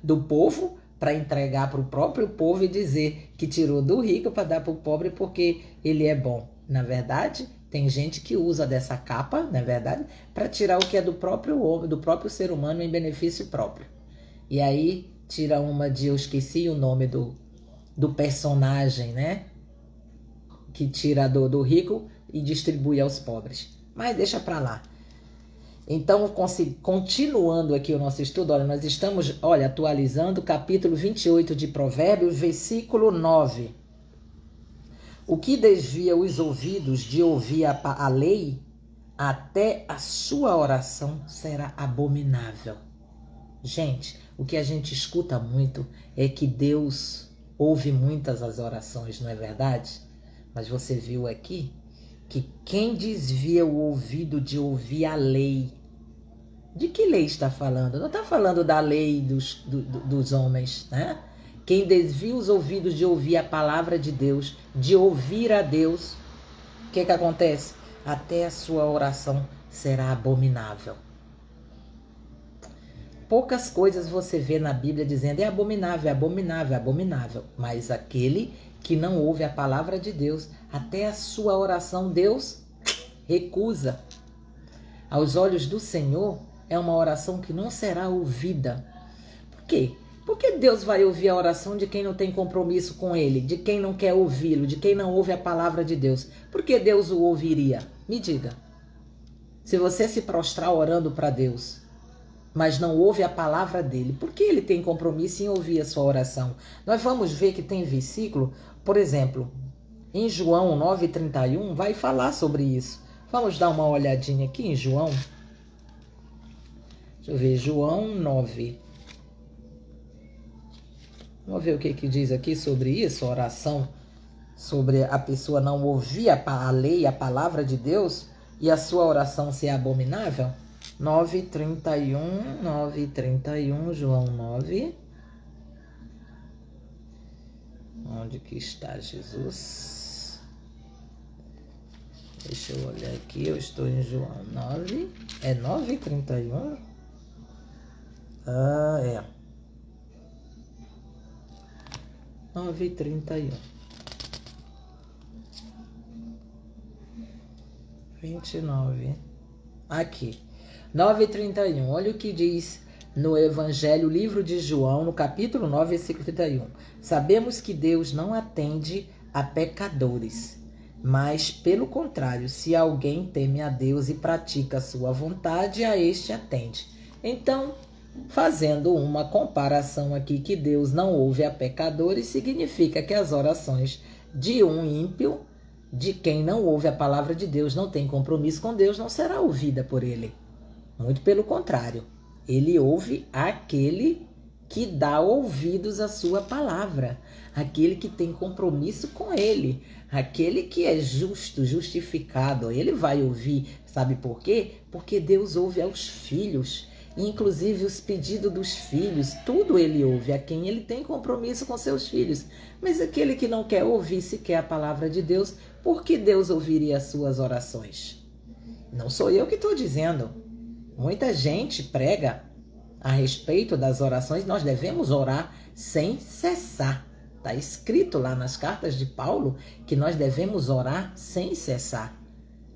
do povo para entregar para o próprio povo e dizer que tirou do rico para dar para o pobre porque ele é bom. Na verdade, tem gente que usa dessa capa, na verdade, para tirar o que é do próprio homem, do próprio ser humano em benefício próprio. E aí tira uma de, eu esqueci o nome do personagem, né? Que tira do rico e distribui aos pobres. Mas deixa para lá. Então, continuando aqui o nosso estudo, olha, nós estamos, atualizando o capítulo 28 de Provérbios, versículo 9. O que desvia os ouvidos de ouvir a lei, até a sua oração será abominável. Gente, o que a gente escuta muito é que Deus ouve muitas as orações, não é verdade? Mas você viu aqui que quem desvia o ouvido de ouvir a lei, de que lei está falando? Não está falando da lei dos homens, né? Quem desvia os ouvidos de ouvir a palavra de Deus, de ouvir a Deus, o que acontece? Até a sua oração será abominável. Poucas coisas você vê na Bíblia dizendo é abominável, é abominável, é abominável. Mas aquele que não ouve a palavra de Deus, até a sua oração Deus recusa. Aos olhos do Senhor, é uma oração que não será ouvida. Por quê? Porque Deus vai ouvir a oração de quem não tem compromisso com Ele, de quem não quer ouvi-lo, de quem não ouve a palavra de Deus. Por que Deus o ouviria? Me diga. Se você se prostrar orando para Deus, mas não ouve a palavra dele, por que ele tem compromisso em ouvir a sua oração? Nós vamos ver que tem versículo, por exemplo, em João 9,31, vai falar sobre isso. Vamos dar uma olhadinha aqui em João. Deixa eu ver, João 9. Vamos ver o que diz aqui sobre isso, a oração, sobre a pessoa não ouvir a lei, a palavra de Deus, e a sua oração ser abominável. 9,31, João 9. Onde que está Jesus? Deixa eu olhar aqui, eu estou em João 9. É 9,31? Ah, é. 9,31. 29. Aqui. 9,31. Olha o que diz no Evangelho, livro de João, no capítulo 9, versículo 31. Sabemos que Deus não atende a pecadores, mas, pelo contrário, se alguém teme a Deus e pratica a sua vontade, a este atende. Então, fazendo uma comparação aqui que Deus não ouve a pecadores, significa que as orações de um ímpio, de quem não ouve a palavra de Deus, não tem compromisso com Deus, não será ouvida por ele. Muito pelo contrário, ele ouve aquele que dá ouvidos à sua palavra, aquele que tem compromisso com ele, aquele que é justo, justificado. Ele vai ouvir, sabe por quê? Porque Deus ouve aos filhos, inclusive os pedidos dos filhos, tudo ele ouve a quem ele tem compromisso com seus filhos. Mas aquele que não quer ouvir sequer a palavra de Deus, por que Deus ouviria as suas orações? Não sou eu que estou dizendo. Muita gente prega a respeito das orações. Nós devemos orar sem cessar. Está escrito lá nas cartas de Paulo que nós devemos orar sem cessar.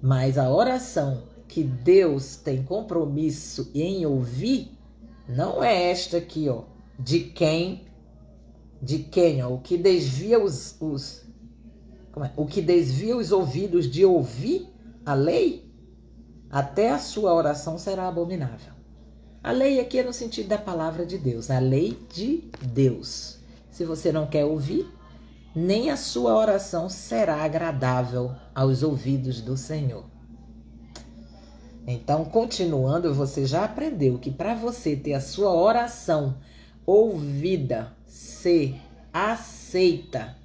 Mas a oração que Deus tem compromisso em ouvir não é esta aqui, ó, de quem, ó, o que desvia o que desvia os ouvidos de ouvir a lei, até a sua oração será abominável. A lei aqui é no sentido da palavra de Deus, a lei de Deus. Se você não quer ouvir, nem a sua oração será agradável aos ouvidos do Senhor. Então, continuando, você já aprendeu que para você ter a sua oração ouvida, ser aceita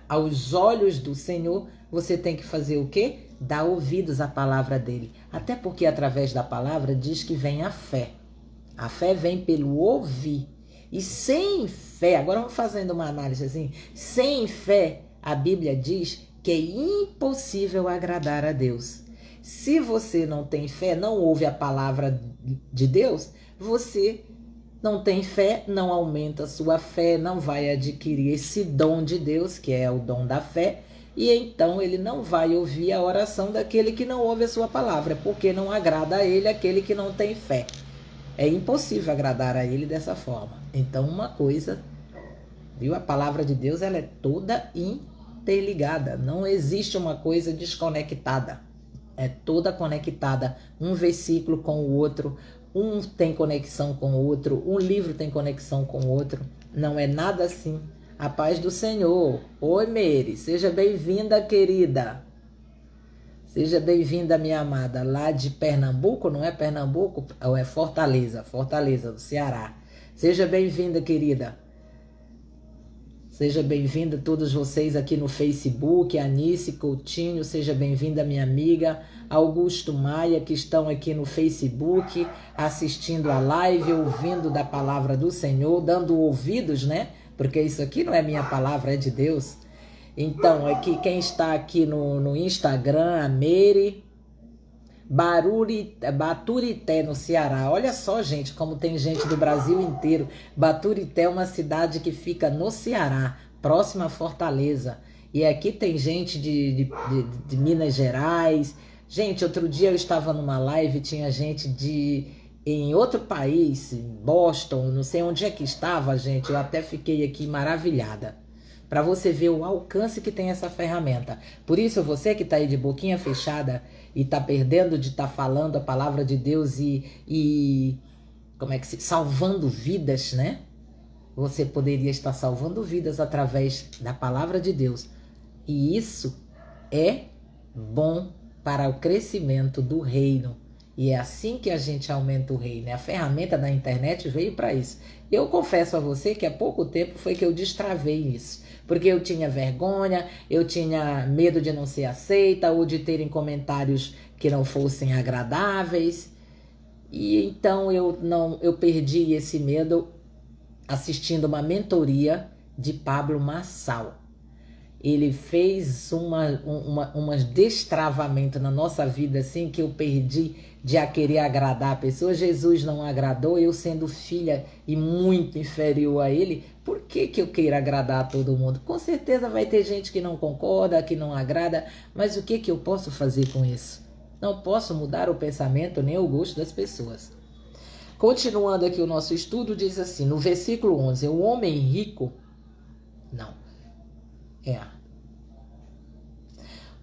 aos olhos do Senhor, você tem que fazer o quê? Dar ouvidos à palavra dele. Até porque através da palavra diz que vem a fé. A fé vem pelo ouvir. E sem fé, agora vamos fazendo uma análise assim, sem fé, a Bíblia diz que é impossível agradar a Deus. Se você não tem fé, não ouve a palavra de Deus, você não tem fé, não aumenta a sua fé, não vai adquirir esse dom de Deus, que é o dom da fé, e então ele não vai ouvir a oração daquele que não ouve a sua palavra, porque não agrada a ele aquele que não tem fé. É impossível agradar a ele dessa forma. Então uma coisa, viu? A palavra de Deus, ela é toda interligada, não existe uma coisa desconectada. É toda conectada, um versículo com o outro, um tem conexão com o outro, um livro tem conexão com o outro. Não é nada assim. A paz do Senhor. Oi, Meire, seja bem-vinda, querida. Seja bem-vinda, minha amada. Lá de Pernambuco, não é Pernambuco? Ou é Fortaleza, Fortaleza, do Ceará. Seja bem-vinda, querida. Seja bem-vinda todos vocês aqui no Facebook, Anice Coutinho, seja bem-vinda minha amiga Augusto Maia, que estão aqui no Facebook, assistindo a live, ouvindo da palavra do Senhor, dando ouvidos, né? Porque isso aqui não é minha palavra, é de Deus. Então, aqui quem está aqui no Instagram, a Meire, Baturité, no Ceará. Olha só, gente, como tem gente do Brasil inteiro. Baturité é uma cidade que fica no Ceará, próxima a Fortaleza. E aqui tem gente de Minas Gerais. Gente, outro dia eu estava numa live, tinha gente em outro país, Boston, não sei onde é que estava, gente. Eu até fiquei aqui maravilhada. Para você ver o alcance que tem essa ferramenta. Por isso, você que está aí de boquinha fechada e está perdendo de estar falando a palavra de Deus salvando vidas, né? Você poderia estar salvando vidas através da palavra de Deus. E isso é bom para o crescimento do reino. E é assim que a gente aumenta o reino. A ferramenta da internet veio para isso. Eu confesso a você que há pouco tempo foi que eu destravei isso. Porque eu tinha vergonha, eu tinha medo de não ser aceita ou de terem comentários que não fossem agradáveis. E então eu perdi esse medo assistindo uma mentoria de Pablo Marçal. Ele fez um destravamento na nossa vida assim que eu perdi de a querer agradar a pessoa. Jesus não agradou, eu sendo filha e muito inferior a ele, por que eu queira agradar a todo mundo? Com certeza vai ter gente que não concorda, que não agrada, mas o que eu posso fazer com isso? Não posso mudar o pensamento nem o gosto das pessoas. Continuando aqui o nosso estudo, diz assim, no versículo 11, o homem rico...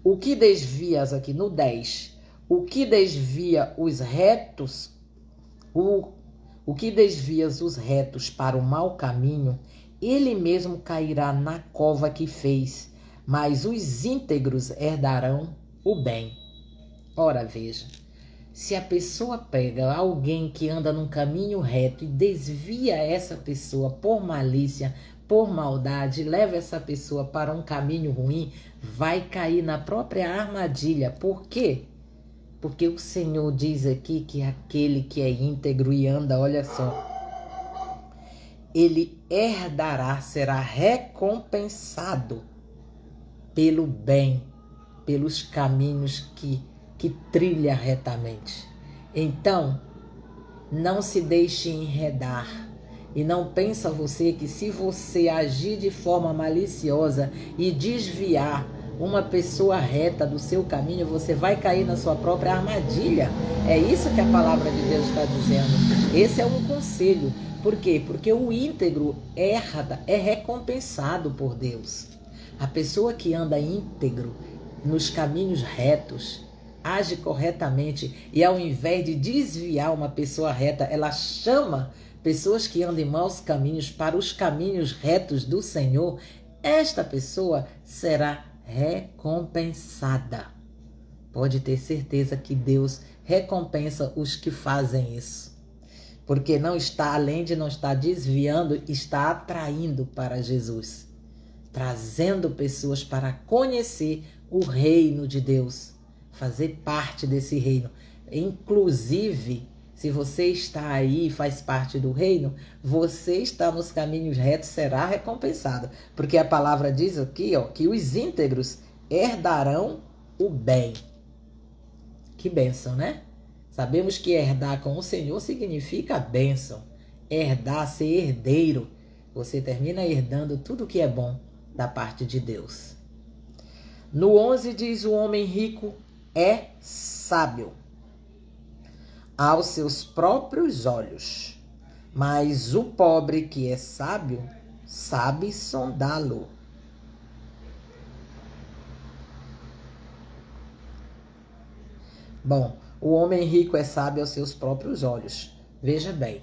O que desvias aqui no 10, o que desvia os retos, o que desvias os retos para o mau caminho, ele mesmo cairá na cova que fez, mas os íntegros herdarão o bem. Ora, veja, se a pessoa pega alguém que anda num caminho reto e desvia essa pessoa por malícia, por maldade, leva essa pessoa para um caminho ruim, vai cair na própria armadilha. Por quê? Porque o Senhor diz aqui que aquele que é íntegro e anda, olha só, ele herdará, será recompensado pelo bem, pelos caminhos que trilha retamente. Então, não se deixe enredar. E não pensa você que se você agir de forma maliciosa e desviar uma pessoa reta do seu caminho, você vai cair na sua própria armadilha. É isso que a palavra de Deus está dizendo. Esse é um conselho. Por quê? Porque o íntegro é recompensado por Deus. A pessoa que anda íntegro nos caminhos retos, age corretamente e ao invés de desviar uma pessoa reta, ela chama pessoas que andam em maus caminhos para os caminhos retos do Senhor, esta pessoa será recompensada. Pode ter certeza que Deus recompensa os que fazem isso. Porque não está, além de não estar desviando, está atraindo para Jesus. Trazendo pessoas para conhecer o reino de Deus. Fazer parte desse reino. Inclusive, se você está aí e faz parte do reino, você está nos caminhos retos, será recompensado. Porque a palavra diz aqui, que os íntegros herdarão o bem. Que bênção, né? Sabemos que herdar com o Senhor significa bênção. Herdar, ser herdeiro. Você termina herdando tudo que é bom da parte de Deus. No 11 diz, o homem rico é sábio aos seus próprios olhos, mas o pobre que é sábio, sabe sondá-lo. Bom, o homem rico é sábio aos seus próprios olhos. Veja bem,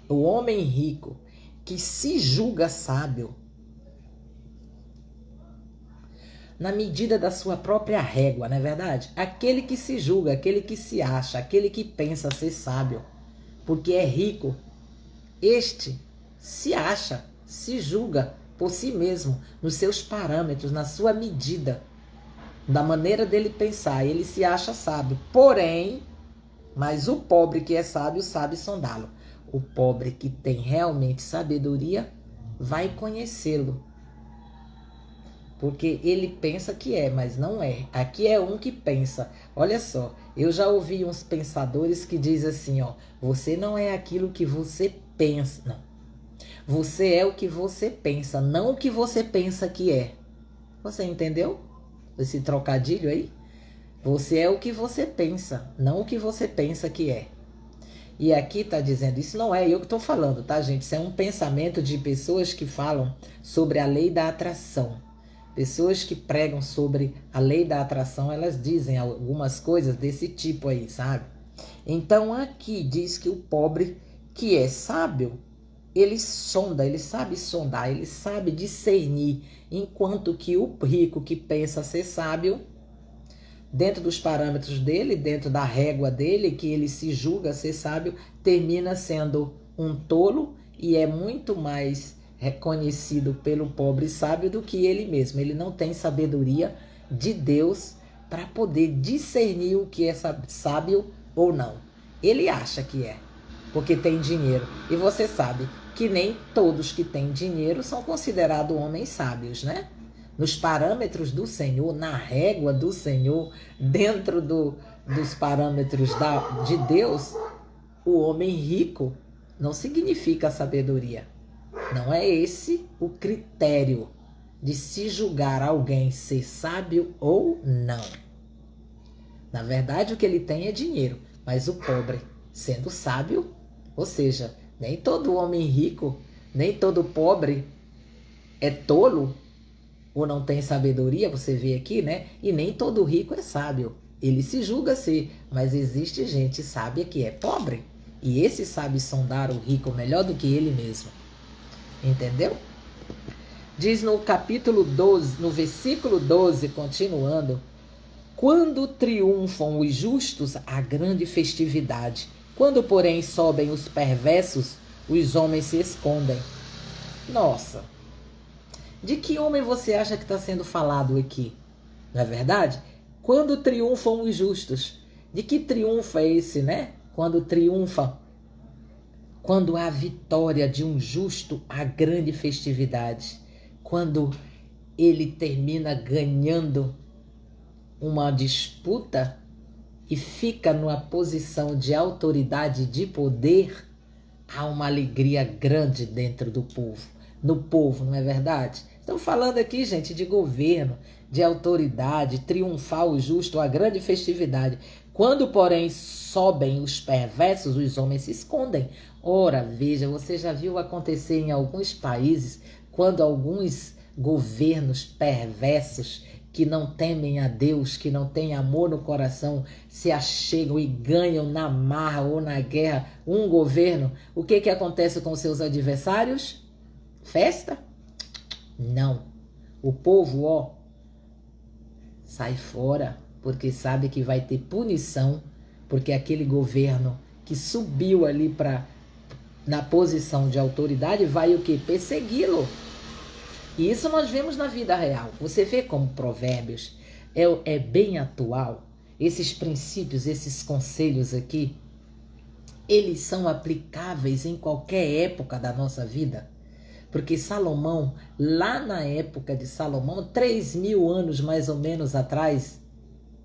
o homem rico que se julga sábio, na medida da sua própria régua, não é verdade? Aquele que se julga, aquele que se acha, aquele que pensa ser sábio, porque é rico, este se acha, se julga por si mesmo, nos seus parâmetros, na sua medida, da maneira dele pensar. Ele se acha sábio. Porém, mas o pobre que é sábio sabe sondá-lo. O pobre que tem realmente sabedoria vai conhecê-lo. Porque ele pensa que é, mas não é. Aqui é um que pensa. Olha só, eu já ouvi uns pensadores que dizem assim, ó, você não é aquilo que você pensa. Não. Você é o que você pensa, não o que você pensa que é. Você entendeu? Esse trocadilho aí? Você é o que você pensa, não o que você pensa que é. E aqui está dizendo, isso não é eu que estou falando, tá, gente? Isso é um pensamento de pessoas que falam sobre a lei da atração. Pessoas que pregam sobre a lei da atração, elas dizem algumas coisas desse tipo aí, sabe? Então aqui diz que o pobre que é sábio, ele sonda, ele sabe sondar, ele sabe discernir, enquanto que o rico que pensa ser sábio, dentro dos parâmetros dele, dentro da régua dele, que ele se julga ser sábio, termina sendo um tolo e é muito mais reconhecido pelo pobre sábio do que ele mesmo. Ele não tem sabedoria de Deus para poder discernir o que é sábio ou não. Ele acha que é, porque tem dinheiro. E você sabe que nem todos que têm dinheiro são considerados homens sábios, né? Nos parâmetros do Senhor, na régua do Senhor, dentro dos parâmetros de Deus, o homem rico não significa sabedoria. Não é esse o critério de se julgar alguém ser sábio ou não. Na verdade, o que ele tem é dinheiro, mas o pobre, sendo sábio, ou seja, nem todo homem rico, nem todo pobre é tolo ou não tem sabedoria, você vê aqui, né? E nem todo rico é sábio. Ele se julga ser, mas existe gente sábia que é pobre. E esse sabe sondar o rico melhor do que ele mesmo. Entendeu? Diz no capítulo 12, no versículo 12, continuando: quando triunfam os justos, há grande festividade. Quando, porém, sobem os perversos, os homens se escondem. Nossa! De que homem você acha que está sendo falado aqui? Não é verdade? Quando triunfam os justos. De que triunfo é esse, né? Quando triunfa. Quando há vitória de um justo, há grande festividade. Quando ele termina ganhando uma disputa e fica numa posição de autoridade e de poder, há uma alegria grande dentro do povo. No povo, não é verdade? Estamos falando aqui, gente, de governo, de autoridade, triunfar o justo, a grande festividade. Quando, porém, sobem os perversos, os homens se escondem. Ora, veja, você já viu acontecer em alguns países, quando alguns governos perversos, que não temem a Deus, que não têm amor no coração, se achegam e ganham na marra ou na guerra um governo, o que acontece com seus adversários? Festa? Não. O povo, ó, sai fora, porque sabe que vai ter punição, porque aquele governo que subiu ali na posição de autoridade vai o quê? Persegui-lo. E isso nós vemos na vida real. Você vê como Provérbios é bem atual. Esses princípios, esses conselhos aqui, eles são aplicáveis em qualquer época da nossa vida. Porque Salomão, lá na época de Salomão, 3.000 anos mais ou menos atrás,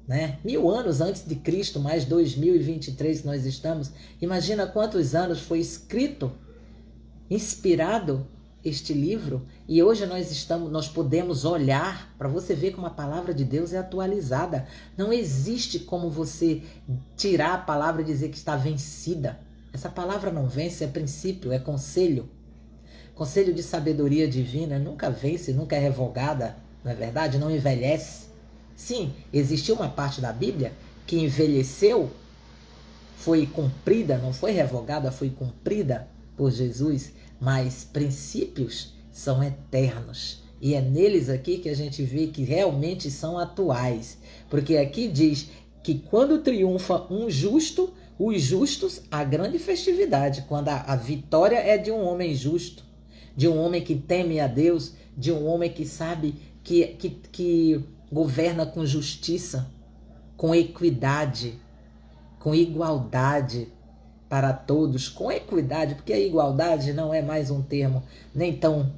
né? 1.000 anos antes de Cristo, mais 2023 nós estamos. Imagina quantos anos foi escrito, inspirado este livro, e hoje nós podemos olhar para você ver como a palavra de Deus é atualizada. Não existe como você tirar a palavra e dizer que está vencida. Essa palavra não vence, é princípio, é conselho. Conselho de sabedoria divina nunca vence, nunca é revogada, não é verdade? Não envelhece. Sim, existiu uma parte da Bíblia que envelheceu, foi cumprida, não foi revogada, foi cumprida por Jesus, mas princípios são eternos. E é neles aqui que a gente vê que realmente são atuais. Porque aqui diz que quando triunfa um justo, os justos, há grande festividade. Quando a vitória é de um homem justo, de um homem que teme a Deus, de um homem que sabe que governa com justiça, com equidade, com igualdade para todos, com equidade, porque a igualdade não é mais um termo nem tão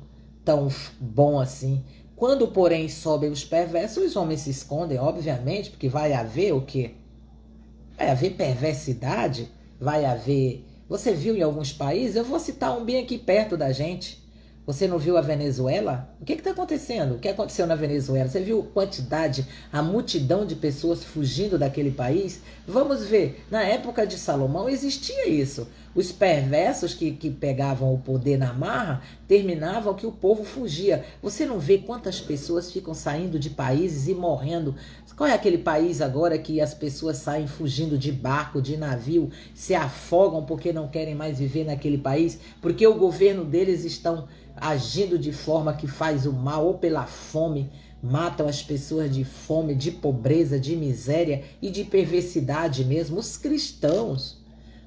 bom assim. Quando, porém, sobem os perversos, os homens se escondem, obviamente, porque vai haver o quê? Vai haver perversidade, vai haver... Você viu em alguns países, eu vou citar um bem aqui perto da gente. Você não viu a Venezuela? O que está acontecendo? O que aconteceu na Venezuela? Você viu a quantidade, a multidão de pessoas fugindo daquele país? Vamos ver, na época de Salomão existia isso. Os perversos que pegavam o poder na marra, terminavam que o povo fugia. Você não vê quantas pessoas ficam saindo de países e morrendo? Qual é aquele país agora que as pessoas saem fugindo de barco, de navio, se afogam porque não querem mais viver naquele país? Porque o governo deles estão agindo de forma que faz o mal, ou pela fome, matam as pessoas de fome, de pobreza, de miséria e de perversidade mesmo. Os cristãos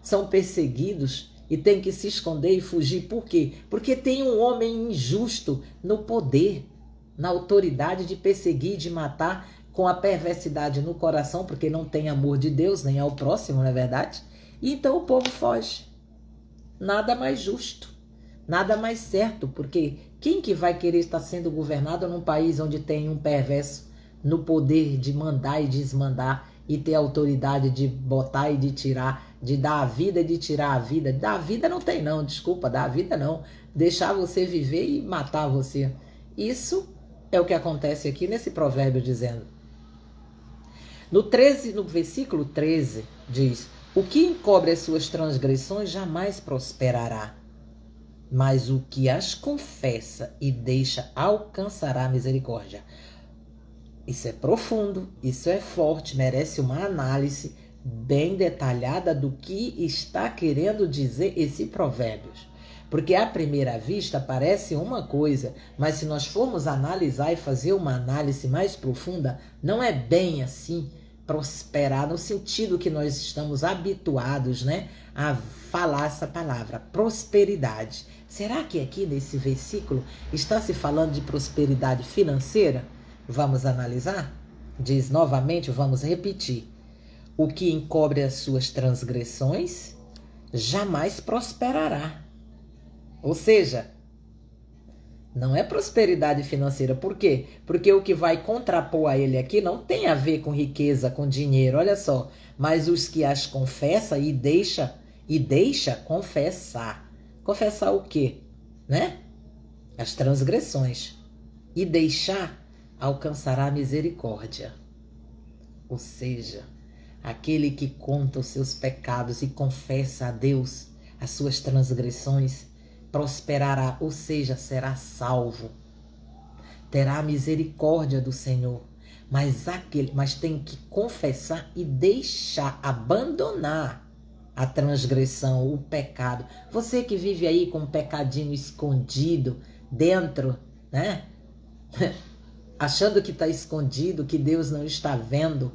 são perseguidos e têm que se esconder e fugir. Por quê? Porque tem um homem injusto no poder, na autoridade de perseguir e de matar, com a perversidade no coração, porque não tem amor de Deus nem ao próximo, não é verdade? E então o povo foge. Nada mais justo, nada mais certo, porque quem que vai querer estar sendo governado num país onde tem um perverso no poder de mandar e desmandar e ter autoridade de botar e de tirar, de dar a vida e de tirar a vida? Dar a vida não tem não, desculpa, dar a vida não. Deixar você viver e matar você. Isso é o que acontece aqui nesse provérbio dizendo. No versículo 13 diz: o que encobre as suas transgressões jamais prosperará, mas o que as confessa e deixa alcançará a misericórdia. Isso é profundo, isso é forte, merece uma análise bem detalhada do que está querendo dizer esse provérbio. Porque à primeira vista parece uma coisa, mas se nós formos analisar e fazer uma análise mais profunda, não é bem assim prosperar no sentido que nós estamos habituados, né, a falar essa palavra, prosperidade. Será que aqui nesse versículo está se falando de prosperidade financeira? Vamos analisar? Diz novamente, vamos repetir. O que encobre as suas transgressões jamais prosperará. Ou seja, não é prosperidade financeira. Por quê? Porque o que vai contrapor a ele aqui não tem a ver com riqueza, com dinheiro, olha só. Mas os que as confessa e deixa confessar. Confessar o quê? Né? As transgressões. E deixar alcançará a misericórdia. Ou seja, aquele que conta os seus pecados e confessa a Deus as suas transgressões, prosperará, ou seja, será salvo. Terá a misericórdia do Senhor. Mas tem que confessar e deixar, abandonar a transgressão, o pecado. Você que vive aí com um pecadinho escondido dentro, né? Achando que está escondido, que Deus não está vendo,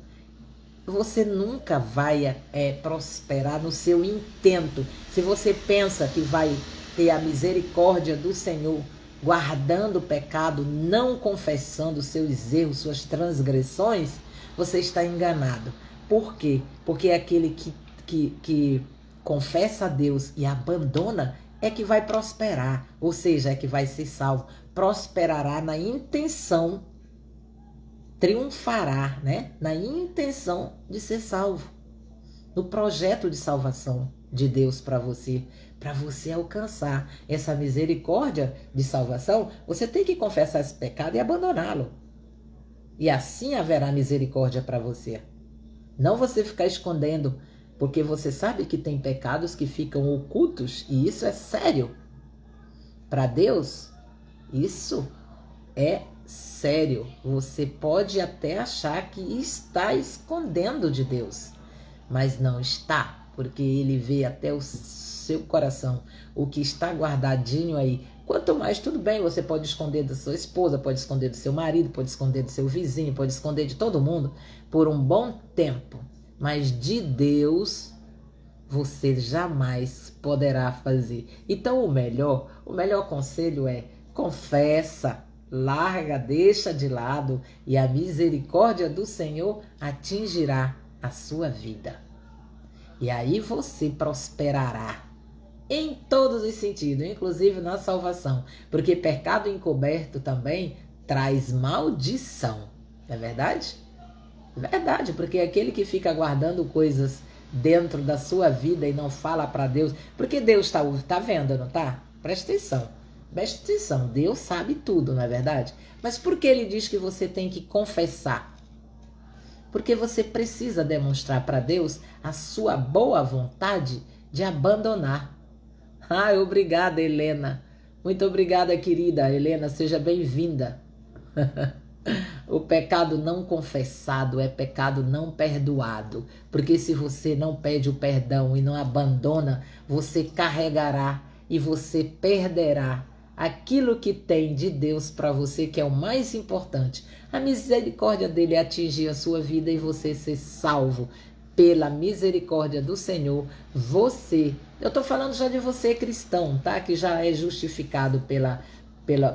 você nunca vai prosperar no seu intento. Se você pensa que vai ter a misericórdia do Senhor, guardando o pecado, não confessando seus erros, suas transgressões, você está enganado. Por quê? Porque aquele que confessa a Deus e abandona é que vai prosperar, ou seja, é que vai ser salvo. Prosperará na intenção, triunfará, né? Na intenção de ser salvo, no projeto de salvação de Deus para você alcançar essa misericórdia de salvação. Você tem que confessar esse pecado e abandoná-lo, e assim haverá misericórdia para você. Não você ficar escondendo, porque você sabe que tem pecados que ficam ocultos, e isso é sério. Para Deus, isso é sério. Você pode até achar que está escondendo de Deus, mas não está, porque Ele vê até o seu coração, o que está guardadinho aí. Quanto mais, tudo bem, você pode esconder da sua esposa, pode esconder do seu marido, pode esconder do seu vizinho, pode esconder de todo mundo por um bom tempo, mas de Deus você jamais poderá fazer. Então o melhor conselho é: confessa, larga, deixa de lado e a misericórdia do Senhor atingirá a sua vida. E aí você prosperará em todos os sentidos, inclusive na salvação, porque pecado encoberto também traz maldição. É verdade? Verdade, porque aquele que fica guardando coisas dentro da sua vida e não fala para Deus, porque Deus está vendo, não tá? Presta atenção. Presta atenção, Deus sabe tudo, não é verdade? Mas por que ele diz que você tem que confessar? Porque você precisa demonstrar para Deus a sua boa vontade de abandonar. Obrigada, Helena. Muito obrigada, querida Helena, seja bem-vinda. O pecado não confessado é pecado não perdoado, porque se você não pede o perdão e não abandona, você carregará e você perderá aquilo que tem de Deus para você, que é o mais importante. A misericórdia dele é atingir a sua vida e você ser salvo pela misericórdia do Senhor. Eu estou falando já de você cristão, tá? Que já é justificado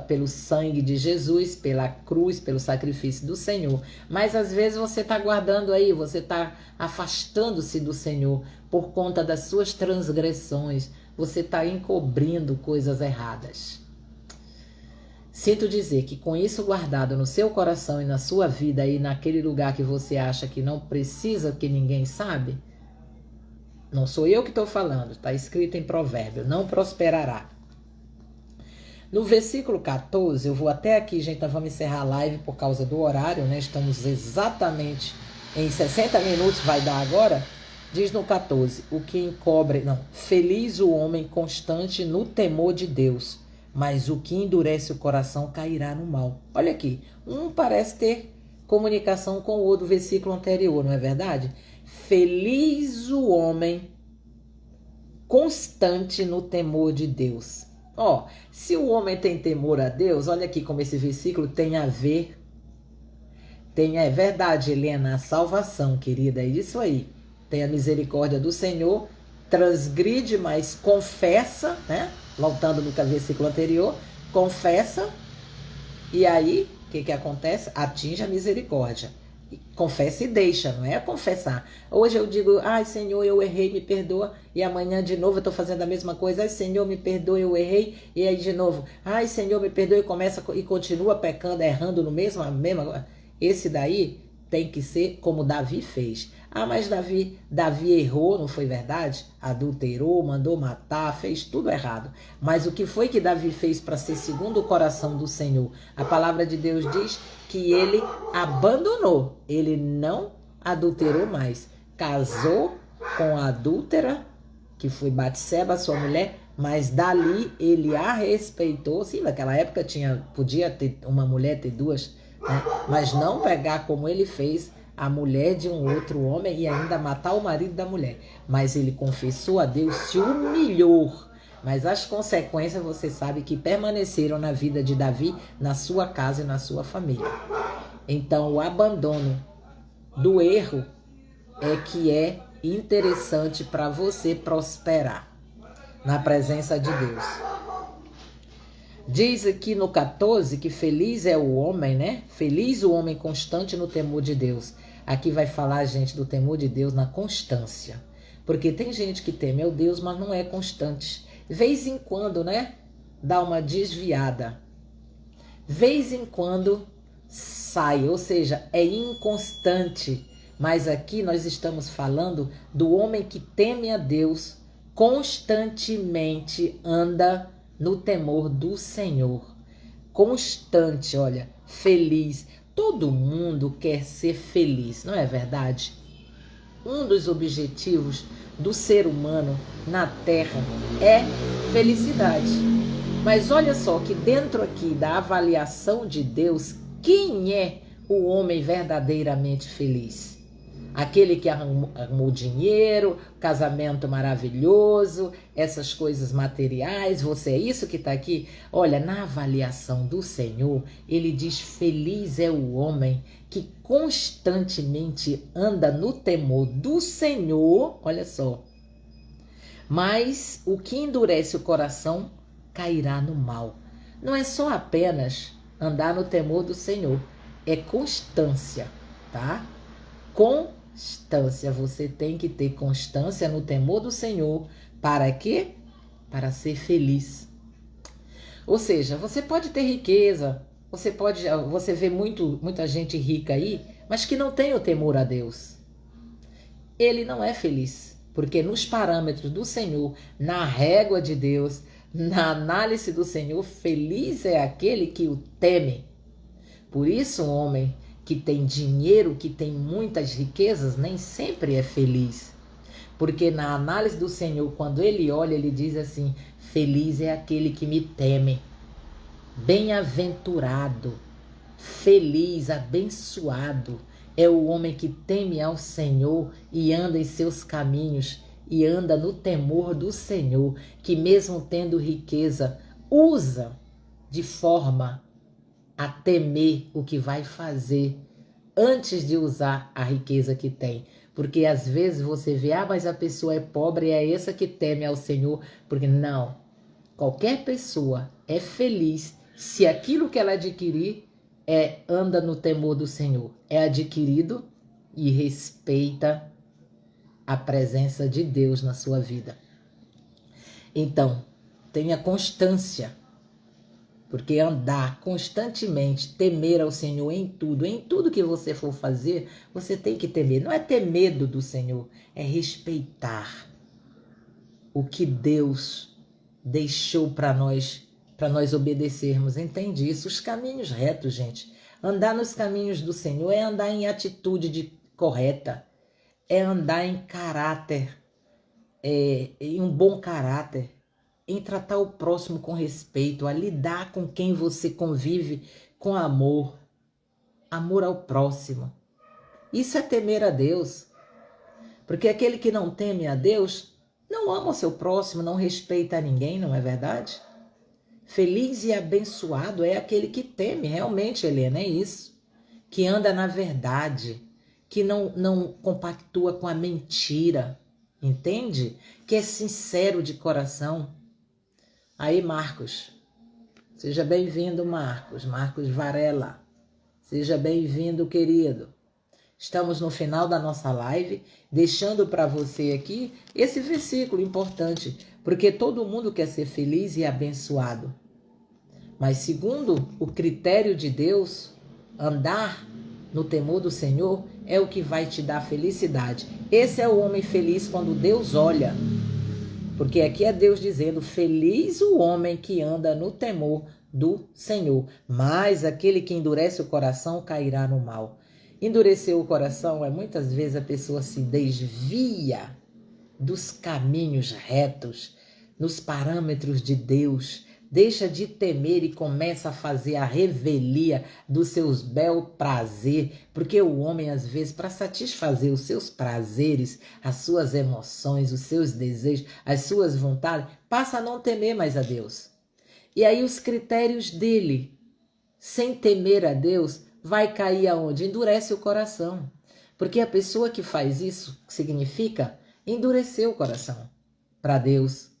pelo sangue de Jesus, pela cruz, pelo sacrifício do Senhor. Mas às vezes você está guardando aí, você está afastando-se do Senhor por conta das suas transgressões. Você está encobrindo coisas erradas. Sinto dizer que com isso guardado no seu coração e na sua vida e naquele lugar que você acha que não precisa, que ninguém sabe, não sou eu que estou falando, está escrito em provérbio, não prosperará. No versículo 14, eu vou até aqui, gente, nós vamos encerrar a live por causa do horário, né? Estamos exatamente em 60 minutos, vai dar agora. Diz no 14, feliz o homem constante no temor de Deus, mas o que endurece o coração cairá no mal. Olha aqui, parece ter comunicação com o outro versículo anterior, não é verdade? Feliz o homem constante no temor de Deus. Se o homem tem temor a Deus, olha aqui como esse versículo tem a ver. É verdade, Helena, a salvação, querida, é isso aí. Tem a misericórdia do Senhor, transgride, mas confessa, né? Voltando no versículo anterior, confessa, e aí, o que acontece? Atinge a misericórdia. Confessa e deixa, não é confessar. Hoje eu digo, Senhor, eu errei, me perdoa, e amanhã de novo eu estou fazendo a mesma coisa, Senhor, me perdoa, eu errei, e aí de novo, Senhor, me perdoa, e continua pecando, errando no mesmo. Esse daí tem que ser como Davi fez. Mas Davi errou, não foi verdade? Adulterou, mandou matar, fez tudo errado. Mas o que foi que Davi fez para ser segundo o coração do Senhor? A palavra de Deus diz que ele abandonou, ele não adulterou mais. Casou com a adúltera, que foi Batseba, sua mulher, mas dali ele a respeitou. Sim, naquela época podia ter uma mulher, ter duas, né? Mas não pegar como ele fez a mulher de um outro homem e ainda matar o marido da mulher. Mas ele confessou a Deus, se humilhou. Mas as consequências você sabe que permaneceram na vida de Davi, na sua casa e na sua família. Então o abandono do erro é que é interessante para você prosperar na presença de Deus. Diz aqui no 14 que feliz é o homem, né? Feliz o homem constante no temor de Deus. Aqui vai falar, gente, do temor de Deus na constância. Porque tem gente que teme ao Deus, mas não é constante. Vez em quando, né? Dá uma desviada. Vez em quando sai, ou seja, é inconstante. Mas aqui nós estamos falando do homem que teme a Deus, constantemente anda no temor do Senhor. Constante, olha, feliz. Todo mundo quer ser feliz, não é verdade? Um dos objetivos do ser humano na Terra é felicidade. Mas olha só que dentro aqui da avaliação de Deus, quem é o homem verdadeiramente feliz? Aquele que arrumou dinheiro, casamento maravilhoso, essas coisas materiais, você é isso que está aqui? Olha, na avaliação do Senhor, ele diz, feliz é o homem que constantemente anda no temor do Senhor, olha só, Mas o que endurece o coração cairá no mal. Não é só apenas andar no temor do Senhor, é constância, tá? Constância, você tem que ter constância no temor do Senhor. Para quê? Para ser feliz. Ou seja, você pode ter riqueza, você vê muita gente rica aí, mas que não tem o temor a Deus. Ele não é feliz, porque nos parâmetros do Senhor, na régua de Deus, na análise do Senhor, feliz é aquele que o teme. Por isso, um homem que tem dinheiro, que tem muitas riquezas, nem sempre é feliz. Porque na análise do Senhor, quando ele olha, ele diz assim: feliz é aquele que me teme. Bem-aventurado, feliz, abençoado é o homem que teme ao Senhor e anda em seus caminhos e anda no temor do Senhor, que mesmo tendo riqueza, usa de forma a temer o que vai fazer antes de usar a riqueza que tem. Porque às vezes você vê, mas a pessoa é pobre e é essa que teme ao Senhor. Porque não, qualquer pessoa é feliz se aquilo que ela adquirir anda no temor do Senhor. É adquirido e respeita a presença de Deus na sua vida. Então, tenha constância. Porque andar constantemente, temer ao Senhor em tudo que você for fazer, você tem que temer. Não é ter medo do Senhor, é respeitar o que Deus deixou para nós obedecermos. Entende isso? Os caminhos retos, gente. Andar nos caminhos do Senhor é andar em atitude correta, é andar em caráter, em um bom caráter, em tratar o próximo com respeito, a lidar com quem você convive com amor ao próximo. Isso é temer a Deus. Porque aquele que não teme a Deus não ama o seu próximo, não respeita a ninguém, não é verdade? Feliz e abençoado é aquele que teme, realmente, Helena, é isso. Que anda na verdade, que não compactua com a mentira, entende? Que é sincero de coração. Aí, Marcos, seja bem-vindo, Marcos Varela. Seja bem-vindo, querido. Estamos no final da nossa live, deixando para você aqui esse versículo importante, porque todo mundo quer ser feliz e abençoado. Mas segundo o critério de Deus, andar no temor do Senhor é o que vai te dar felicidade. Esse é o homem feliz quando Deus olha. Porque aqui é Deus dizendo, feliz o homem que anda no temor do Senhor. Mas aquele que endurece o coração cairá no mal. Endurecer o coração é muitas vezes a pessoa se desvia dos caminhos retos, nos parâmetros de Deus, deixa de temer e começa a fazer a revelia dos seus bel prazer, porque o homem às vezes para satisfazer os seus prazeres, as suas emoções, os seus desejos, as suas vontades, passa a não temer mais a Deus. E aí os critérios dele, sem temer a Deus, vai cair aonde? Endurece o coração. Porque a pessoa que faz isso significa endurecer o coração para Deus.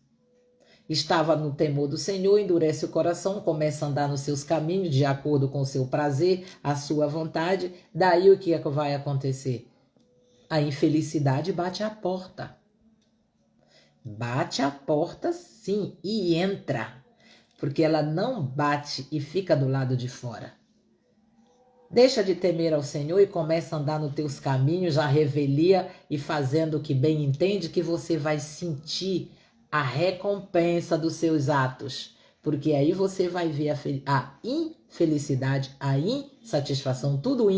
Estava no temor do Senhor, endurece o coração, começa a andar nos seus caminhos de acordo com o seu prazer, a sua vontade. Daí o que é que vai acontecer? A infelicidade bate à porta. Bate à porta, sim, e entra. Porque ela não bate e fica do lado de fora. Deixa de temer ao Senhor e começa a andar nos teus caminhos, a revelia e fazendo o que bem entende, que você vai sentir a recompensa dos seus atos. Porque aí você vai ver a infelicidade, a insatisfação, tudo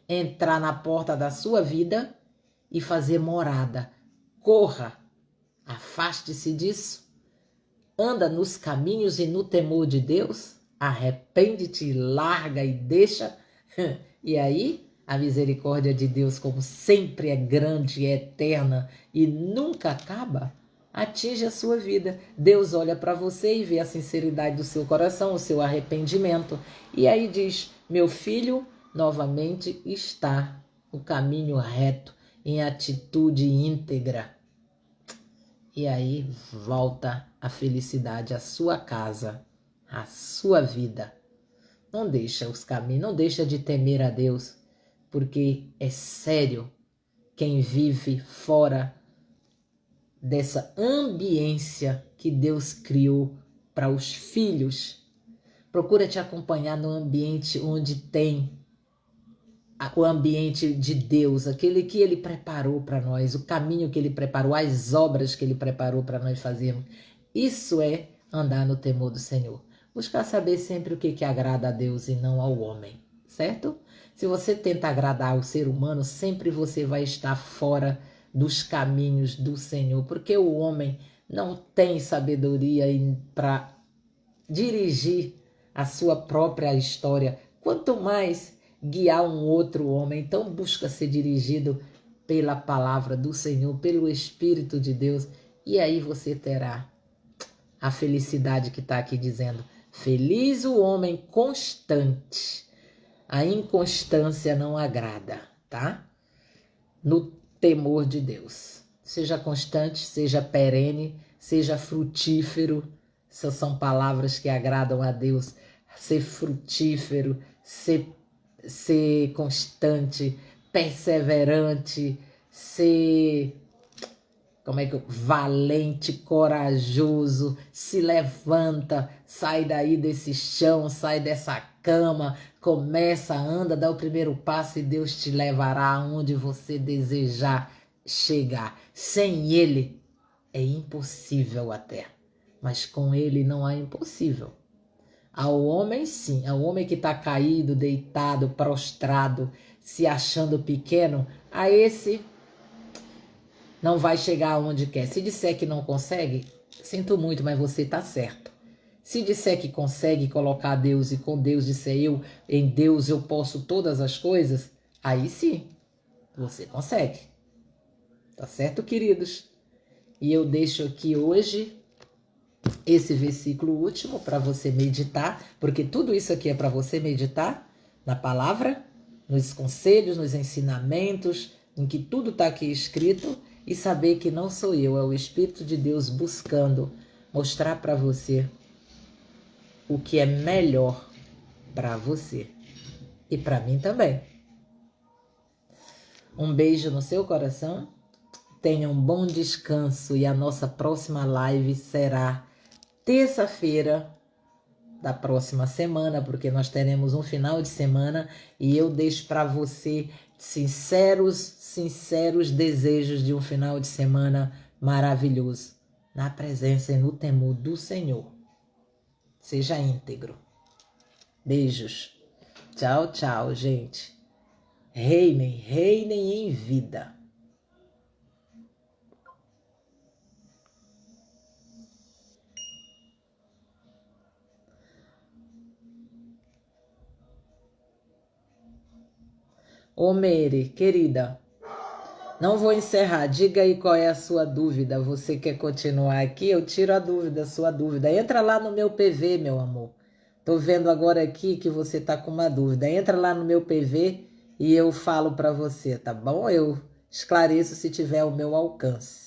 entrar na porta da sua vida e fazer morada. Corra, afaste-se disso, anda nos caminhos e no temor de Deus, arrepende-te, larga e deixa. E aí, a misericórdia de Deus, como sempre é grande, é eterna e nunca acaba, atinge a sua vida. Deus olha para você e vê a sinceridade do seu coração, o seu arrependimento. E aí diz, meu filho, novamente está no caminho reto, em atitude íntegra. E aí volta a felicidade à sua casa, à sua vida. Não deixa os caminhos, não deixa de temer a Deus, porque é sério quem vive fora dessa ambiência que Deus criou para os filhos. Procura te acompanhar no ambiente onde tem o ambiente de Deus, aquele que Ele preparou para nós, o caminho que Ele preparou, as obras que Ele preparou para nós fazermos. Isso é andar no temor do Senhor. Buscar saber sempre o que agrada a Deus e não ao homem, certo? Se você tenta agradar o ser humano, sempre você vai estar fora dos caminhos do Senhor, porque o homem não tem sabedoria para dirigir a sua própria história, quanto mais guiar um outro homem. Então busca ser dirigido pela palavra do Senhor, pelo Espírito de Deus, e aí você terá a felicidade que está aqui dizendo: feliz o homem constante. A inconstância não agrada, tá? No temor de Deus. Seja constante, seja perene, seja frutífero. Essas são palavras que agradam a Deus. Ser frutífero, ser constante, perseverante, ser valente, corajoso, se levanta, sai daí desse chão, sai dessa cama, começa, anda, dá o primeiro passo e Deus te levará aonde você desejar chegar. Sem Ele é impossível até, mas com Ele não há impossível. Ao homem sim, ao homem que está caído, deitado, prostrado, se achando pequeno, a esse não vai chegar aonde quer. Se disser que não consegue, sinto muito, mas você está certo. Se disser que consegue colocar Deus e com Deus disser em Deus eu posso todas as coisas, aí sim, você consegue. Tá certo, queridos? E eu deixo aqui hoje esse versículo último para você meditar, porque tudo isso aqui é para você meditar na palavra, nos conselhos, nos ensinamentos, em que tudo está aqui escrito, e saber que não sou eu, é o Espírito de Deus buscando mostrar para você o que é melhor para você e para mim também. Um beijo no seu coração, tenha um bom descanso e a nossa próxima live será terça-feira da próxima semana, porque nós teremos um final de semana e eu deixo para você sinceros desejos de um final de semana maravilhoso, na presença e no temor do Senhor. Seja íntegro. Beijos. Tchau, tchau, gente. Reinem em vida. Ô Meire, querida, não vou encerrar. Diga aí qual é a sua dúvida. Você quer continuar aqui? Eu tiro a dúvida, a sua dúvida. Entra lá no meu PV, meu amor. Tô vendo agora aqui que você tá com uma dúvida. Entra lá no meu PV e eu falo para você, tá bom? Eu esclareço se tiver ao meu alcance.